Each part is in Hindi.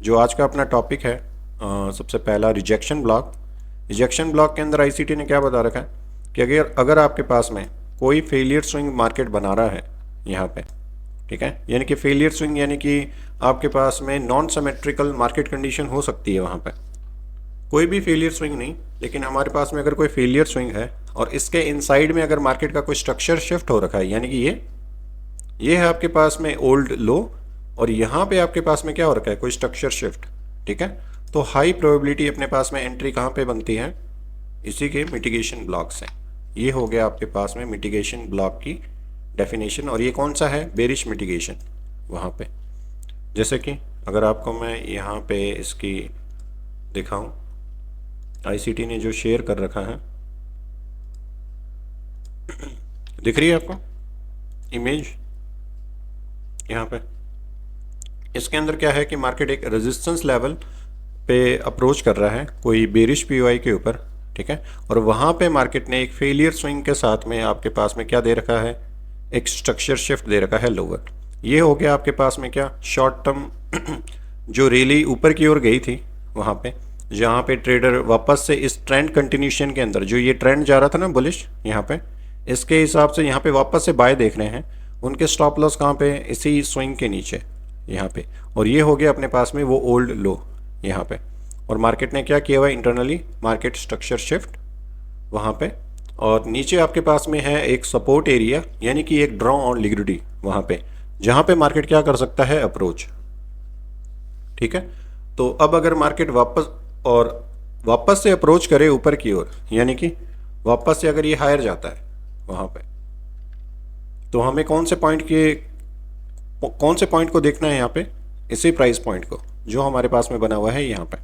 जो आज का अपना टॉपिक है सबसे पहला रिजेक्शन ब्लॉक। रिजेक्शन ब्लॉक के अंदर आईसीटी ने क्या बता रखा है कि अगर अगर आपके पास में कोई फेलियर स्विंग मार्केट बना रहा है यहाँ पे, ठीक है, यानी कि फेलियर स्विंग यानी कि आपके पास में नॉन सिमेट्रिकल मार्केट कंडीशन हो सकती है वहाँ पे, कोई भी फेलियर स्विंग नहीं, लेकिन हमारे पास में अगर कोई फेलियर स्विंग है और इसके इनसाइड में अगर मार्केट का कोई स्ट्रक्चर शिफ्ट हो रखा है, यानी कि ये है आपके पास में ओल्ड लो और यहाँ पे आपके पास में क्या हो रखा है, कोई स्ट्रक्चर शिफ्ट, ठीक है, तो हाई प्रोबेबिलिटी अपने पास में एंट्री कहाँ पे बनती है, इसी के मिटिगेशन ब्लॉक से। ये हो गया आपके पास में मिटिगेशन ब्लॉक की डेफिनेशन। और ये कौन सा है, बेरिश मिटिगेशन। वहाँ पे जैसे कि अगर आपको मैं यहाँ पे इसकी दिखाऊं, आईसीटी ने जो शेयर कर रखा है, दिख रही है आपको इमेज यहाँ पे। इसके अंदर क्या है कि मार्केट एक रेजिस्टेंस लेवल पे अप्रोच कर रहा है कोई बेरिश पीओआई के ऊपर, ठीक है, और वहाँ पे मार्केट ने एक फेलियर स्विंग के साथ में आपके पास में क्या दे रखा है, एक स्ट्रक्चर शिफ्ट दे रखा है लोअर। ये हो गया आपके पास में क्या, शॉर्ट टर्म जो रैली ऊपर की ओर गई थी वहाँ पे, जहाँ पे ट्रेडर वापस से इस ट्रेंड कंटिन्यूशन के अंदर, जो ये ट्रेंड जा रहा था ना बुलिश यहाँ पे, इसके हिसाब से यहाँ पे वापस से बाय देख रहे हैं। उनके स्टॉप लॉस कहाँ पे, इसी स्विंग के नीचे यहाँ पे, और ये हो गया अपने पास में वो ओल्ड लो यहाँ पे। और मार्केट ने क्या किया हुआ है, इंटरनली मार्केट स्ट्रक्चर शिफ्ट वहाँ पे, और नीचे आपके पास में है एक सपोर्ट एरिया, यानी कि एक ड्रॉ ऑन लिक्विडिटी वहाँ पे, जहाँ पे मार्केट क्या कर सकता है, अप्रोच, ठीक है। तो अब अगर मार्केट वापस से अप्रोच करे ऊपर की ओर, यानी कि वापस से अगर ये हायर जाता है वहाँ पे, तो हमें कौन से पॉइंट को देखना है यहाँ पे, इसी प्राइस पॉइंट को जो हमारे पास में बना हुआ है यहाँ पे।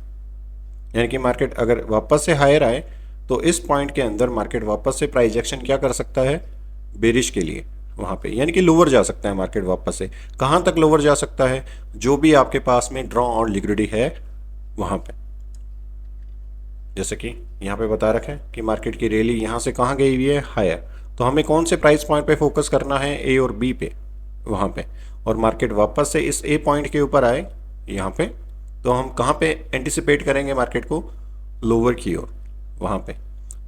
यानी कि मार्केट अगर वापस से हायर आए तो इस पॉइंट के अंदर मार्केट वापस से प्राइस एक्शन क्या कर सकता है, बेरिश के लिए वहाँ पे, यानी कि लोअर जा सकता है मार्केट वापस से। कहाँ तक लोअर जा सकता है, जो भी आपके पास में ड्रॉ ऑन लिक्विडिटी है वहाँ पे। जैसे कि यहाँ पे बता रखा है कि मार्केट की रैली यहाँ से कहाँ गई हुई है, हायर, तो हमें कौन से प्राइस पॉइंट पे फोकस करना है, ए और बी पे वहाँ पे। और मार्केट वापस से इस ए पॉइंट के ऊपर आए यहाँ पे, तो हम कहाँ पे एंटिसिपेट करेंगे मार्केट को, लोअर की ओर वहाँ पे।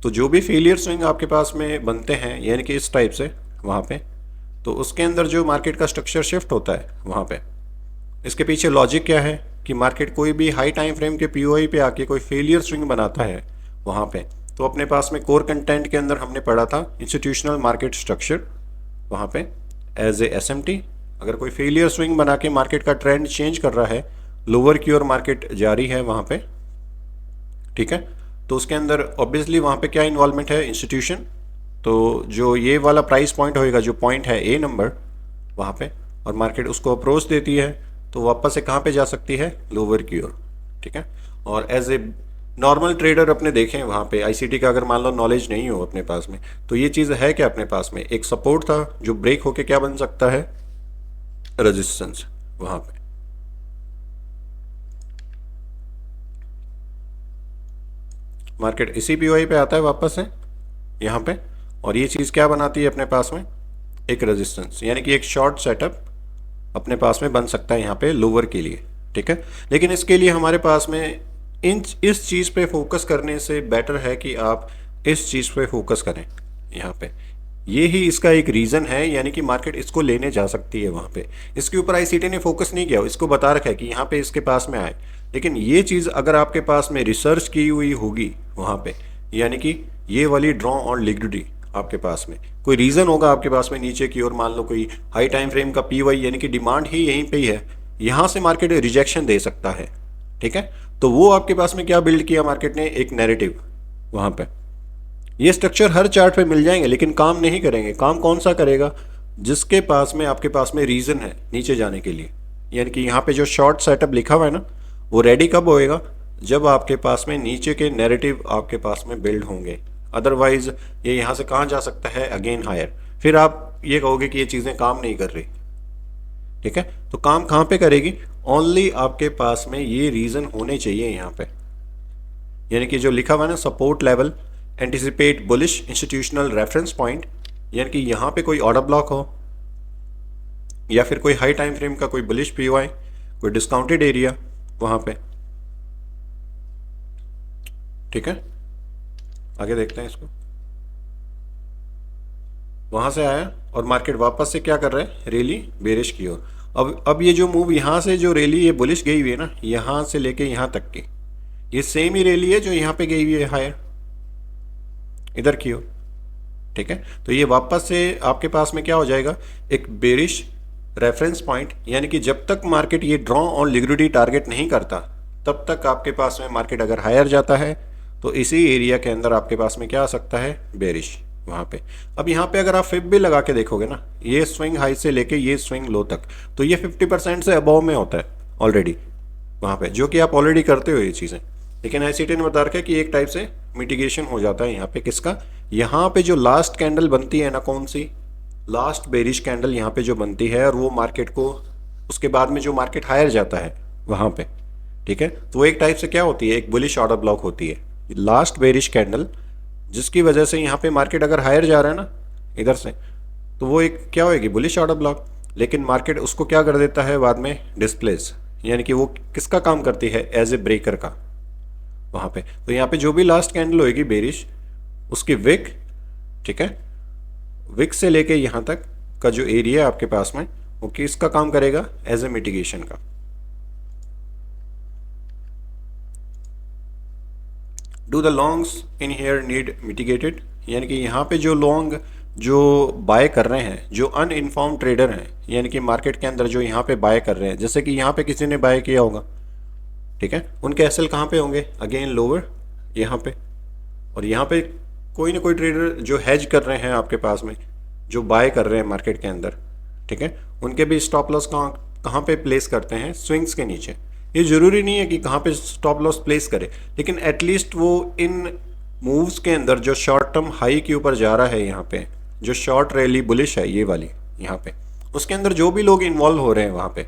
तो जो भी फेलियर स्विंग आपके पास में बनते हैं, यानी कि इस टाइप से वहाँ पे, तो उसके अंदर जो मार्केट का स्ट्रक्चर शिफ्ट होता है वहाँ पे, इसके पीछे लॉजिक क्या है कि मार्केट कोई भी हाई टाइम फ्रेम के पीओआई पे आके कोई फेलियर स्विंग बनाता है वहाँ पे, तो अपने पास में कोर कंटेंट के अंदर हमने पढ़ा था इंस्टीट्यूशनल मार्केट स्ट्रक्चर वहाँ पे एज ए एसएमटी। अगर कोई फेलियर स्विंग बना के मार्केट का ट्रेंड चेंज कर रहा है, लोअर की ओर मार्केट जारी है वहाँ पे, ठीक है, तो उसके अंदर ऑब्वियसली वहाँ पे क्या इन्वॉल्वमेंट है, इंस्टीट्यूशन। तो जो ये वाला प्राइस पॉइंट होएगा, जो पॉइंट है ए नंबर वहाँ पे, और मार्केट उसको अप्रोच देती है, तो वापस से कहाँ पे जा सकती है, लोअर की ओर, ठीक है। और एज ए नॉर्मल ट्रेडर अपने देखें वहाँ पे आईसीटी का अगर मान लो नॉलेज नहीं हो अपने पास में, तो ये चीज़ है क्या अपने पास में, एक सपोर्ट था जो ब्रेक होके क्या बन सकता है, रेजिस्टेंस वहाँ पे। मार्केट इसी पीओआई पे आता है वापस से यहाँ पे, और ये चीज़ क्या बनाती है अपने पास में, एक रेजिस्टेंस, यानी कि एक शॉर्ट सेटअप अपने पास में बन सकता है यहाँ पे लोअर के लिए, ठीक है। लेकिन इसके लिए हमारे पास में इस चीज़ पे फोकस करने से बेटर है कि आप इस चीज़ पे फोकस करें यहाँ पे। ये ही इसका एक रीज़न है, यानी कि मार्केट इसको लेने जा सकती है वहाँ पे। इसके ऊपर आईसीटी ने फोकस नहीं किया, इसको बता रखा है कि यहाँ पे इसके पास में आए, लेकिन ये चीज़ अगर आपके पास में रिसर्च की हुई होगी वहाँ पे, यानी कि ये वाली ड्रॉ ऑन लिक्विडिटी आपके पास में कोई रीज़न होगा आपके पास में नीचे की ओर, मान लो कोई हाई टाइम फ्रेम का पीवाई, यानी कि डिमांड ही यहीं पे ही है, यहाँ से मार्केट रिजेक्शन दे सकता है, ठीक है। तो वो आपके पास में क्या बिल्ड किया मार्केट ने, एक नैरेटिव वहाँ पे। ये स्ट्रक्चर हर चार्ट पे मिल जाएंगे, लेकिन काम नहीं करेंगे। काम कौन सा करेगा, जिसके पास में आपके पास में रीज़न है नीचे जाने के लिए। यानी कि यहाँ पे जो शॉर्ट सेटअप लिखा हुआ है ना, वो रेडी कब होएगा, जब आपके पास में नीचे के नैरेटिव आपके पास में बिल्ड होंगे। अदरवाइज ये यहाँ से कहाँ जा सकता है, अगेन हायर। फिर आप ये कहोगे कि ये चीज़ें काम नहीं कर रही, ठीक है। तो काम कहाँ पे करेगी, ओनली आपके पास में ये रीज़न होने चाहिए यहाँ पे। यानी कि जो लिखा हुआ है ना, support level, anticipate bullish institutional reference point, यानी कि यहाँ पे कोई ऑर्डर ब्लॉक हो, या फिर कोई हाई टाइम फ्रेम का कोई बुलिश पीओआई, कोई डिस्काउंटेड एरिया, वहां पे, ठीक है। आगे देखते हैं इसको, वहां से आया और मार्केट वापस से क्या कर रहा है, रैली बेरिश की ओर। अब ये जो मूव यहां से जो रैली ये बुलिश गई हुई है ना, यहां से लेके यहां तक की, ये सेम ही रैली है जो यहां पे गई हुई है हायर इधर की ओर, ठीक है। तो ये वापस से आपके पास में क्या हो जाएगा, एक बेरिश रेफरेंस पॉइंट, यानी कि जब तक मार्केट ये ड्रॉ ऑन लिक्विडिटी टारगेट नहीं करता तब तक आपके पास में मार्केट अगर हायर जाता है तो इसी एरिया के अंदर आपके पास में क्या आ सकता है, बेरिश वहां पे। अब यहाँ पे अगर आप फिब भी लगा के देखोगे ना, ये स्विंग हाई से लेके ये स्विंग लो तक, तो ये 50% से अबव में होता है ऑलरेडी वहां पे, जो कि आप ऑलरेडी करते हो ये चीज़ें। लेकिन ICT ने बता रखा है कि एक टाइप से मिटिगेशन हो जाता है यहाँ पे, किसका, यहाँ पे जो लास्ट कैंडल बनती है ना, कौन सी लास्ट बेरिश कैंडल यहाँ पे जो बनती है, और वो मार्केट को उसके बाद में जो मार्केट हायर जाता है वहाँ पे, ठीक है। तो वो एक टाइप से क्या होती है, एक बुलिश ऑर्डर ब्लॉक होती है, लास्ट बेरिश कैंडल, जिसकी वजह से यहाँ पे मार्केट अगर हायर जा रहा है ना इधर से, तो वो एक क्या होएगी, बुलिश ऑर्डर ब्लॉक। लेकिन मार्केट उसको क्या कर देता है बाद में, डिस्प्लेस, यानी कि वो किसका काम करती है, एज ए ब्रेकर का वहाँ पे। तो यहाँ पे जो भी लास्ट कैंडल होएगी बेरिश, उसकी विक, ठीक है, विक से लेके यहाँ तक का जो एरिया आपके पास में, वो किसका काम करेगा, एज ए मिटिगेशन का। Do the longs in here need mitigated, यानी कि यहाँ पे जो लॉन्ग जो बाय कर रहे हैं, जो अनइन्फॉर्म ट्रेडर हैं, यानी कि मार्केट के अंदर जो यहाँ पे बाय कर रहे हैं, जैसे कि यहाँ पे किसी ने बाय किया होगा, ठीक है, उनके एसएल कहाँ पे होंगे, अगेन लोअर यहाँ पे, और यहाँ पे कोई ना कोई ट्रेडर जो हेज कर रहे हैं आपके पास में, जो बाय कर रहे हैं मार्केट के अंदर, ठीक है, उनके भी स्टॉप लॉस कहाँ पे प्लेस करते हैं, स्विंग्स के नीचे। ये जरूरी नहीं है कि कहाँ पे स्टॉप लॉस प्लेस करे, लेकिन एटलीस्ट वो इन मूव्स के अंदर जो शॉर्ट टर्म हाई के ऊपर जा रहा है, यहाँ पे जो शॉर्ट रैली बुलिश है ये वाली यहाँ पे, उसके अंदर जो भी लोग इन्वॉल्व हो रहे हैं वहाँ पे,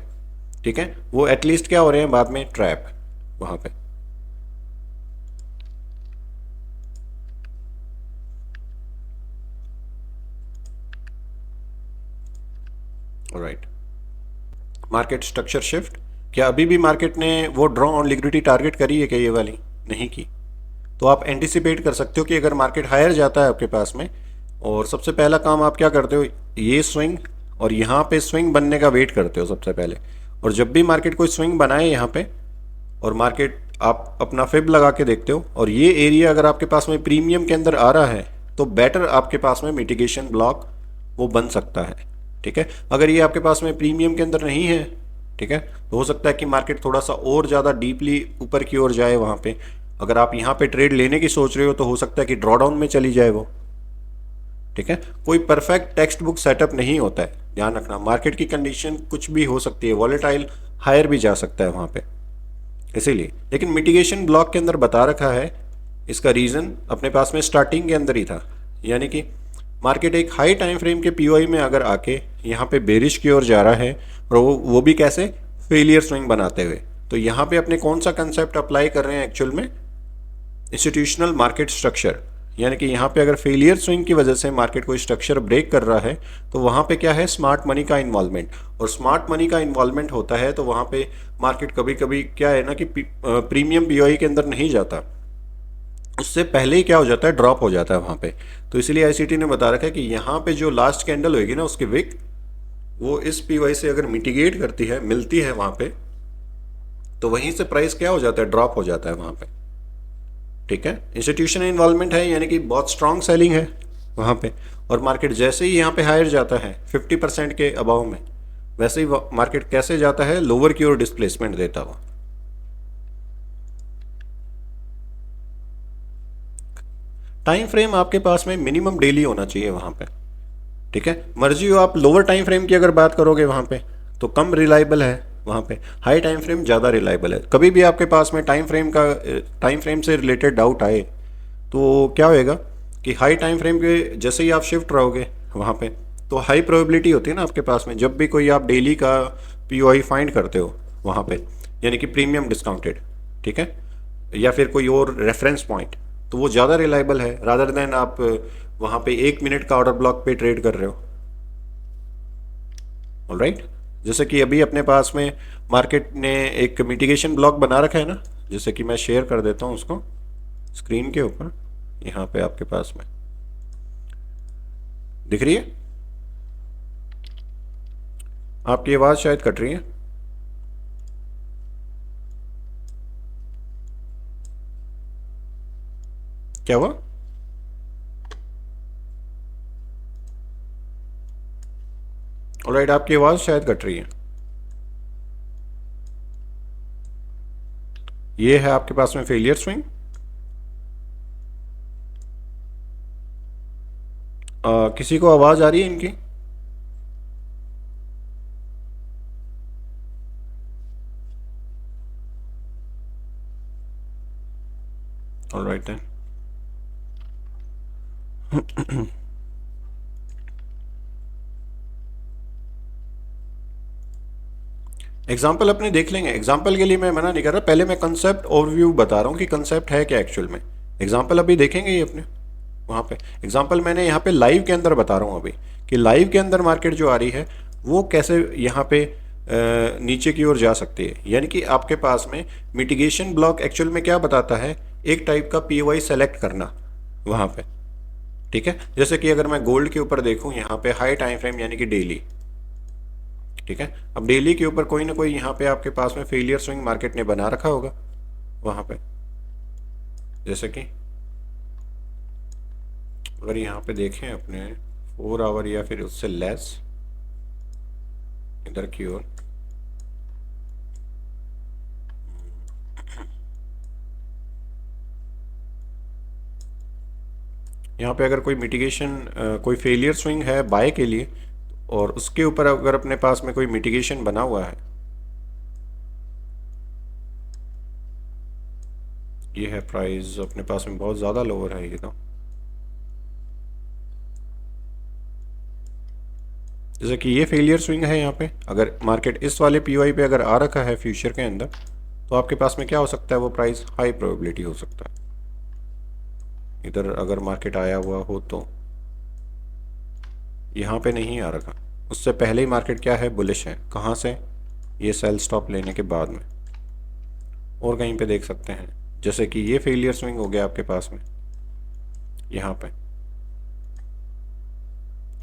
ठीक है, वो एटलीस्ट क्या हो रहे हैं बाद में, ट्रैप वहाँ पे। राइट, मार्केट स्ट्रक्चर शिफ्ट, क्या अभी भी मार्केट ने वो ड्रॉ ऑन लिक्विडिटी टारगेट करी है क्या, ये वाली नहीं की। तो आप एंटिसिपेट कर सकते हो कि अगर मार्केट हायर जाता है आपके पास में, और सबसे पहला काम आप क्या करते हो, ये स्विंग और यहाँ पे स्विंग बनने का वेट करते हो सबसे पहले। और जब भी मार्केट कोई स्विंग बनाए यहाँ पे, और मार्केट आप अपना फिब लगा के देखते हो, और ये एरिया अगर आपके पास में प्रीमियम के अंदर आ रहा है, तो बेटर आपके पास में मिटिगेशन ब्लॉक वो बन सकता है, ठीक है। अगर ये आपके पास में प्रीमियम के अंदर नहीं है, ठीक है, तो हो सकता है कि मार्केट थोड़ा सा और ज़्यादा डीपली ऊपर की ओर जाए वहाँ पे। अगर आप यहाँ पे ट्रेड लेने की सोच रहे हो तो हो सकता है कि ड्रॉडाउन में चली जाए वो, ठीक है। कोई परफेक्ट टेक्स्ट बुक सेटअप नहीं होता है, ध्यान रखना, मार्केट की कंडीशन कुछ भी हो सकती है, वॉलेटाइल हायर भी जा सकता है वहाँ पे, इसीलिए। लेकिन मिटिगेशन ब्लॉक के अंदर बता रखा है, इसका रीज़न अपने पास में स्टार्टिंग के अंदर ही था, यानी कि मार्केट एक हाई टाइम फ्रेम के पीओआई में अगर आके यहाँ पे बेरिश की ओर जा रहा है, और वो भी कैसे, फेलियर स्विंग बनाते हुए, तो यहाँ पे अपने कौन सा कंसेप्ट अप्लाई कर रहे हैं एक्चुअल में, इंस्टीट्यूशनल मार्केट स्ट्रक्चर। यानी कि यहाँ पे अगर फेलियर स्विंग की वजह से मार्केट कोई स्ट्रक्चर ब्रेक कर रहा है, तो वहाँ पे क्या है, स्मार्ट मनी का इन्वॉल्वमेंट। और स्मार्ट मनी का इन्वॉल्वमेंट होता है तो वहाँ पे मार्केट कभी कभी क्या है ना कि प्रीमियम पीओआई के अंदर नहीं जाता, उससे पहले ही क्या हो जाता है, ड्रॉप हो जाता है वहाँ पे। तो इसलिए ICT ने बता रखा है कि यहाँ पे जो लास्ट कैंडल होगी ना, उसकी विक वो इस पीवाई से अगर मिटिगेट करती है, मिलती है वहाँ पे, तो वहीं से प्राइस क्या हो जाता है, ड्रॉप हो जाता है वहाँ पे, ठीक है। इंस्टीट्यूशनल इन्वॉल्वमेंट है, यानी कि बहुत स्ट्रांग सेलिंग है वहाँ पे, और मार्केट जैसे ही यहाँ पे हायर जाता है 50% के अबाव में, वैसे ही मार्केट कैसे जाता है, लोअर की ओर डिस्प्लेसमेंट देता हुआ। टाइम फ्रेम आपके पास में मिनिमम डेली होना चाहिए वहाँ पे, ठीक है। मर्जी हो आप लोअर टाइम फ्रेम की अगर बात करोगे वहाँ पे, तो कम रिलायबल है वहाँ पे, हाई टाइम फ्रेम ज़्यादा रिलायबल है। कभी भी आपके पास में टाइम फ्रेम से रिलेटेड डाउट आए, तो क्या होएगा कि हाई टाइम फ्रेम के जैसे ही आप शिफ्ट रहोगे वहाँ पे, तो हाई प्रोबेबिलिटी होती है ना आपके पास में, जब भी कोई आप डेली का पीओआई फाइंड करते हो वहाँ पे, यानी कि प्रीमियम डिस्काउंटेड, ठीक है, या फिर कोई और रेफरेंस पॉइंट, तो वो ज़्यादा रिलायबल है रादर देन आप वहाँ पे 1 मिनट का ऑर्डर ब्लॉक पे ट्रेड कर रहे हो। ऑलराइट, जैसे कि अभी अपने पास में मार्केट ने एक मिटिगेशन ब्लॉक बना रखा है ना, जैसे कि मैं शेयर कर देता हूँ उसको स्क्रीन के ऊपर, यहाँ पे आपके पास में दिख रही है। आपकी आवाज़ शायद कट रही है। क्या हुआ? ऑलराइट, आपकी आवाज़ शायद कट रही है। ये है आपके पास में फेलियर स्विंग। किसी को आवाज़ आ रही है इनकी? ऑलराइट देन, एग्जाम्पल अपने देख लेंगे। एग्जाम्पल के लिए मैं मना नहीं कर रहा, पहले मैं कंसेप्ट ओवरव्यू बता रहा हूँ कि कंसेप्ट है क्या एक्चुअल में। एग्जाम्पल अभी देखेंगे ये अपने वहाँ पे। एग्जाम्पल मैंने यहाँ पे लाइव के अंदर बता रहा हूँ अभी कि लाइव के अंदर मार्केट जो आ रही है वो कैसे यहाँ पे नीचे की ओर जा सकती है। यानी कि आपके पास में मिटिगेशन ब्लॉक एक्चुअल में क्या बताता है, एक टाइप का पीओआई सेलेक्ट करना वहाँ पे, ठीक है। जैसे कि अगर मैं गोल्ड के ऊपर देखूँ यहाँ पे हाई टाइम फ्रेम यानी कि डेली, ठीक है। अब डेली के ऊपर कोई ना कोई यहाँ पे आपके पास में फेलियर स्विंग मार्केट ने बना रखा होगा वहाँ पे। जैसे कि अगर यहाँ पे देखें अपने 4 आवर या फिर उससे लेस इधर की ओर, यहाँ पे अगर कोई मिटिगेशन कोई फेलियर स्विंग है बाय के लिए और उसके ऊपर अगर अपने पास में कोई मिटिगेशन बना हुआ है, ये है प्राइस अपने पास में बहुत ज़्यादा लोअर है ये तो। जैसे कि ये फेलियर स्विंग है यहाँ पे, अगर मार्केट इस वाले पीओआई पे अगर आ रखा है फ्यूचर के अंदर तो आपके पास में क्या हो सकता है, वो प्राइस हाई प्रोबेबिलिटी हो सकता है इधर अगर मार्केट आया हुआ हो तो। यहाँ पे नहीं आ रखा, उससे पहले ही मार्केट क्या है, बुलिश है। कहाँ से? ये सेल स्टॉप लेने के बाद में। और कहीं पे देख सकते हैं जैसे कि ये फेलियर स्विंग हो गया आपके पास में यहाँ पे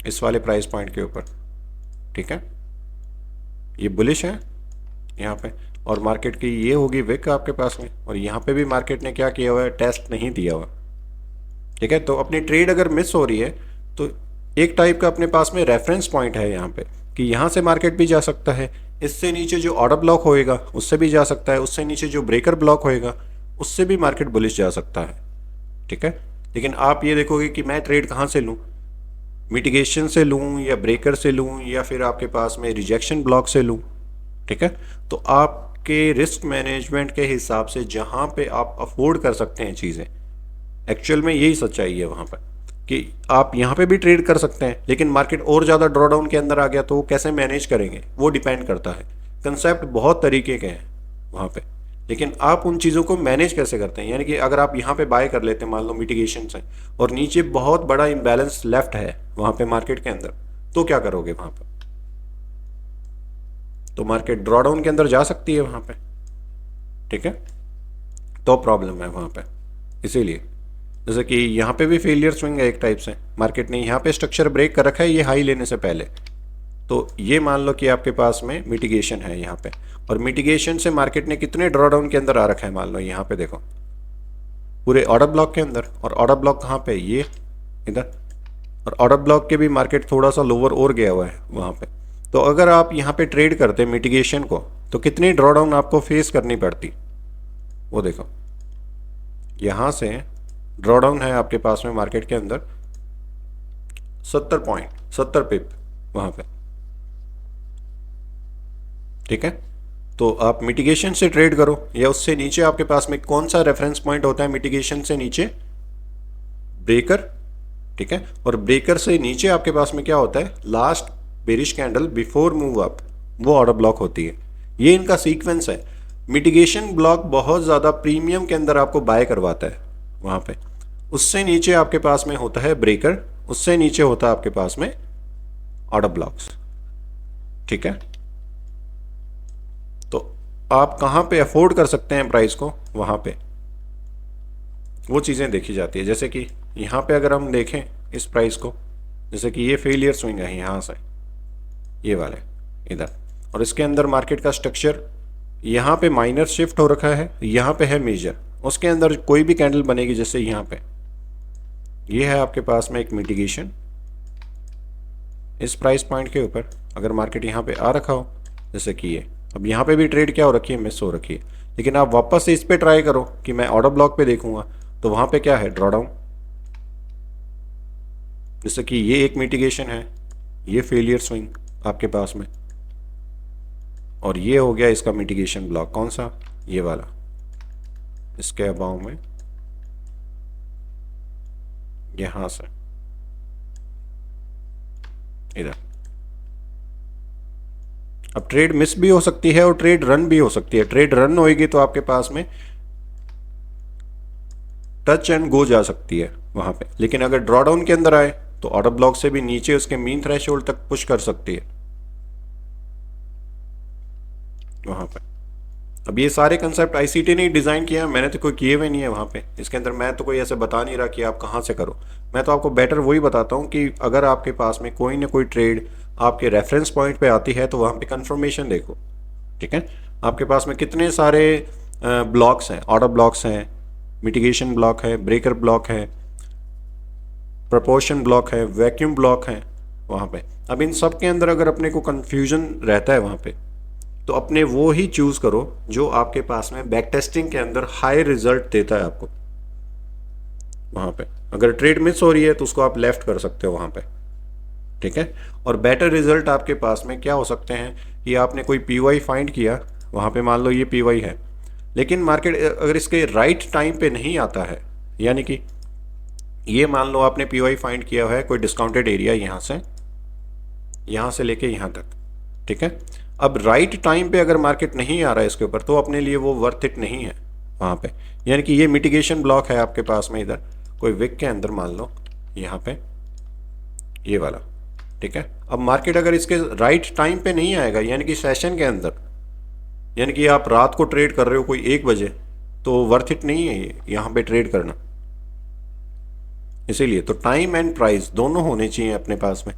इस वाले प्राइस पॉइंट के ऊपर, ठीक है। ये बुलिश है यहाँ पे और मार्केट की ये होगी विक आपके पास में, और यहाँ पे भी मार्केट ने क्या किया हुआ है, टेस्ट नहीं दिया हुआ, ठीक है। तो अपनी ट्रेड अगर मिस हो रही है तो एक टाइप का अपने पास में रेफरेंस पॉइंट है यहाँ पे कि यहाँ से मार्केट भी जा सकता है, इससे नीचे जो ऑर्डर ब्लॉक होएगा उससे भी जा सकता है, उससे नीचे जो ब्रेकर ब्लॉक होएगा उससे भी मार्केट बुलिश जा सकता है, ठीक है। लेकिन आप ये देखोगे कि मैं ट्रेड कहाँ से लूँ, मिटिगेशन से लूँ या ब्रेकर से लूँ या फिर आपके पास में रिजेक्शन ब्लॉक से लूँ, ठीक है। तो आपके रिस्क मैनेजमेंट के हिसाब से जहाँ पे आप अफोर्ड कर सकते हैं चीज़ें, एक्चुअल में यही सच्चाई है वहाँ पर कि आप यहाँ पे भी ट्रेड कर सकते हैं, लेकिन मार्केट और ज़्यादा ड्रॉडाउन के अंदर आ गया तो वो कैसे मैनेज करेंगे, वो डिपेंड करता है। कंसेप्ट बहुत तरीके के हैं वहाँ पे, लेकिन आप उन चीज़ों को मैनेज कैसे करते हैं। यानी कि अगर आप यहाँ पे बाय कर लेते हैं मान लो मिटिगेशन से और नीचे बहुत बड़ा इम्बैलेंस लेफ्ट है वहाँ पे मार्केट के अंदर, तो क्या करोगे वहाँ पर? तो मार्केट ड्रॉडाउन के अंदर जा सकती है वहाँ पे, ठीक है। तो प्रॉब्लम है वहाँ पे। इसीलिए जैसे कि यहाँ पे भी फेलियर स्विंग है एक टाइप से, मार्केट ने यहाँ पे स्ट्रक्चर ब्रेक कर रखा है ये हाई लेने से पहले, तो ये मान लो कि आपके पास में मिटिगेशन है यहाँ पे, और मिटिगेशन से मार्केट ने कितने ड्रॉडाउन के अंदर आ रखा है, मान लो यहाँ पे देखो पूरे ऑर्डर ब्लॉक के अंदर, और ऑर्डर ब्लॉक कहाँ पे, ये इधर, और ऑर्डर ब्लॉक के भी मार्केट थोड़ा सा लोअर और गया हुआ है वहाँ पे। तो अगर आप यहाँ पे ट्रेड करते मिटिगेशन को तो कितनी ड्रॉडाउन आपको फेस करनी पड़ती, वो देखो यहाँ से ड्रॉडाउन है आपके पास में मार्केट के अंदर 70 पिप वहाँ पे, ठीक है। तो आप मिटिगेशन से ट्रेड करो या उससे नीचे आपके पास में कौन सा रेफरेंस पॉइंट होता है मिटिगेशन से नीचे, ब्रेकर, ठीक है। और ब्रेकर से नीचे आपके पास में क्या होता है, last bearish candle before move up, वो ऑर्डर ब्लॉक होती है। ये इनका सीक्वेंस है। मिटिगेशन ब्लॉक बहुत ज़्यादा प्रीमियम के अंदर आपको बाय करवाता है वहाँ पे, उससे नीचे आपके पास में होता है ब्रेकर, उससे नीचे होता है आपके पास में ऑर्डर ब्लॉक्स, ठीक है। आप कहाँ पे अफोर्ड कर सकते हैं प्राइस को, वहाँ पे वो चीज़ें देखी जाती है। जैसे कि यहाँ पे अगर हम देखें इस प्राइस को, जैसे कि ये फेलियर स्विंग है यहाँ से ये वाले इधर, और इसके अंदर मार्केट का स्ट्रक्चर यहाँ पे माइनर शिफ्ट हो रखा है, यहाँ पे है मेजर, उसके अंदर कोई भी कैंडल बनेगी जैसे यहाँ पे, ये है आपके पास में एक मिटिगेशन इस प्राइस पॉइंट के ऊपर। अगर मार्केट यहाँ पे आ रखा हो जैसे कि ये, अब यहाँ पे भी ट्रेड क्या हो रखी है, मिस हो रखी है, लेकिन आप वापस से इस पे ट्राई करो कि मैं ऑर्डर ब्लॉक पे देखूंगा, तो वहाँ पे क्या है, ड्रॉडाउन। जैसे कि ये एक मिटिगेशन है, ये फेलियर स्विंग आपके पास में, और ये हो गया इसका मिटिगेशन ब्लॉक, कौन सा, ये वाला, इसके अबाव में यहां से इधर। अब ट्रेड मिस भी हो सकती है और ट्रेड रन भी हो सकती है। ट्रेड रन होएगी तो आपके पास में टच एंड गो जा सकती है वहां पे, लेकिन अगर ड्रॉडाउन के अंदर आए तो ऑर्डर ब्लॉक से भी नीचे उसके मीन थ्रेशोल्ड तक पुश कर सकती है वहां पे। अब ये सारे कंसेप्ट आईसीटी ने डिज़ाइन किया है, मैंने तो कोई किए हुए नहीं है वहाँ पे, इसके अंदर मैं तो कोई ऐसे बता नहीं रहा कि आप कहाँ से करो। मैं तो आपको बेटर वही बताता हूँ कि अगर आपके पास में कोई ना कोई ट्रेड आपके रेफरेंस पॉइंट पे आती है तो वहाँ पे कंफर्मेशन देखो, ठीक है। आपके पास में कितने सारे ब्लॉक्स हैं, ऑर्डर ब्लॉक्स हैं, मिटिगेशन ब्लॉक है, ब्रेकर ब्लॉक है, प्रपोर्शन ब्लॉक है, वैक्यूम ब्लॉक है वहाँ पे। अब इन सब के अंदर अगर अपने को कन्फ्यूजन रहता है वहाँ पे, तो अपने वो ही चूज करो जो आपके पास में बैक टेस्टिंग के अंदर हाई रिजल्ट देता है आपको वहां पे। अगर ट्रेड मिस हो रही है तो उसको आप लेफ्ट कर सकते हो वहां पे, ठीक है। और बेटर रिजल्ट आपके पास में क्या हो सकते हैं कि आपने कोई पीवाई फाइंड किया वहां पे, मान लो ये पीवाई है, लेकिन मार्केट अगर इसके राइट टाइम पे नहीं आता है, यानी कि ये मान लो आपने पीवाई फाइंड किया है कोई डिस्काउंटेड एरिया यहां से लेके यहां तक, ठीक है। अब राइट टाइम पे अगर मार्केट नहीं आ रहा है इसके ऊपर तो अपने लिए वो वर्थ इट नहीं है वहाँ पे। यानी कि ये मिटिगेशन ब्लॉक है आपके पास में इधर कोई विक के अंदर, मान लो यहाँ पे ये वाला, ठीक है। अब मार्केट अगर इसके राइट टाइम पे नहीं आएगा, यानी कि सेशन के अंदर, यानी कि आप रात को ट्रेड कर रहे हो कोई 1 बजे, तो वर्थ इट नहीं है ये यहाँ पे ट्रेड करना। इसीलिए तो टाइम एंड प्राइस दोनों होने चाहिए अपने पास में।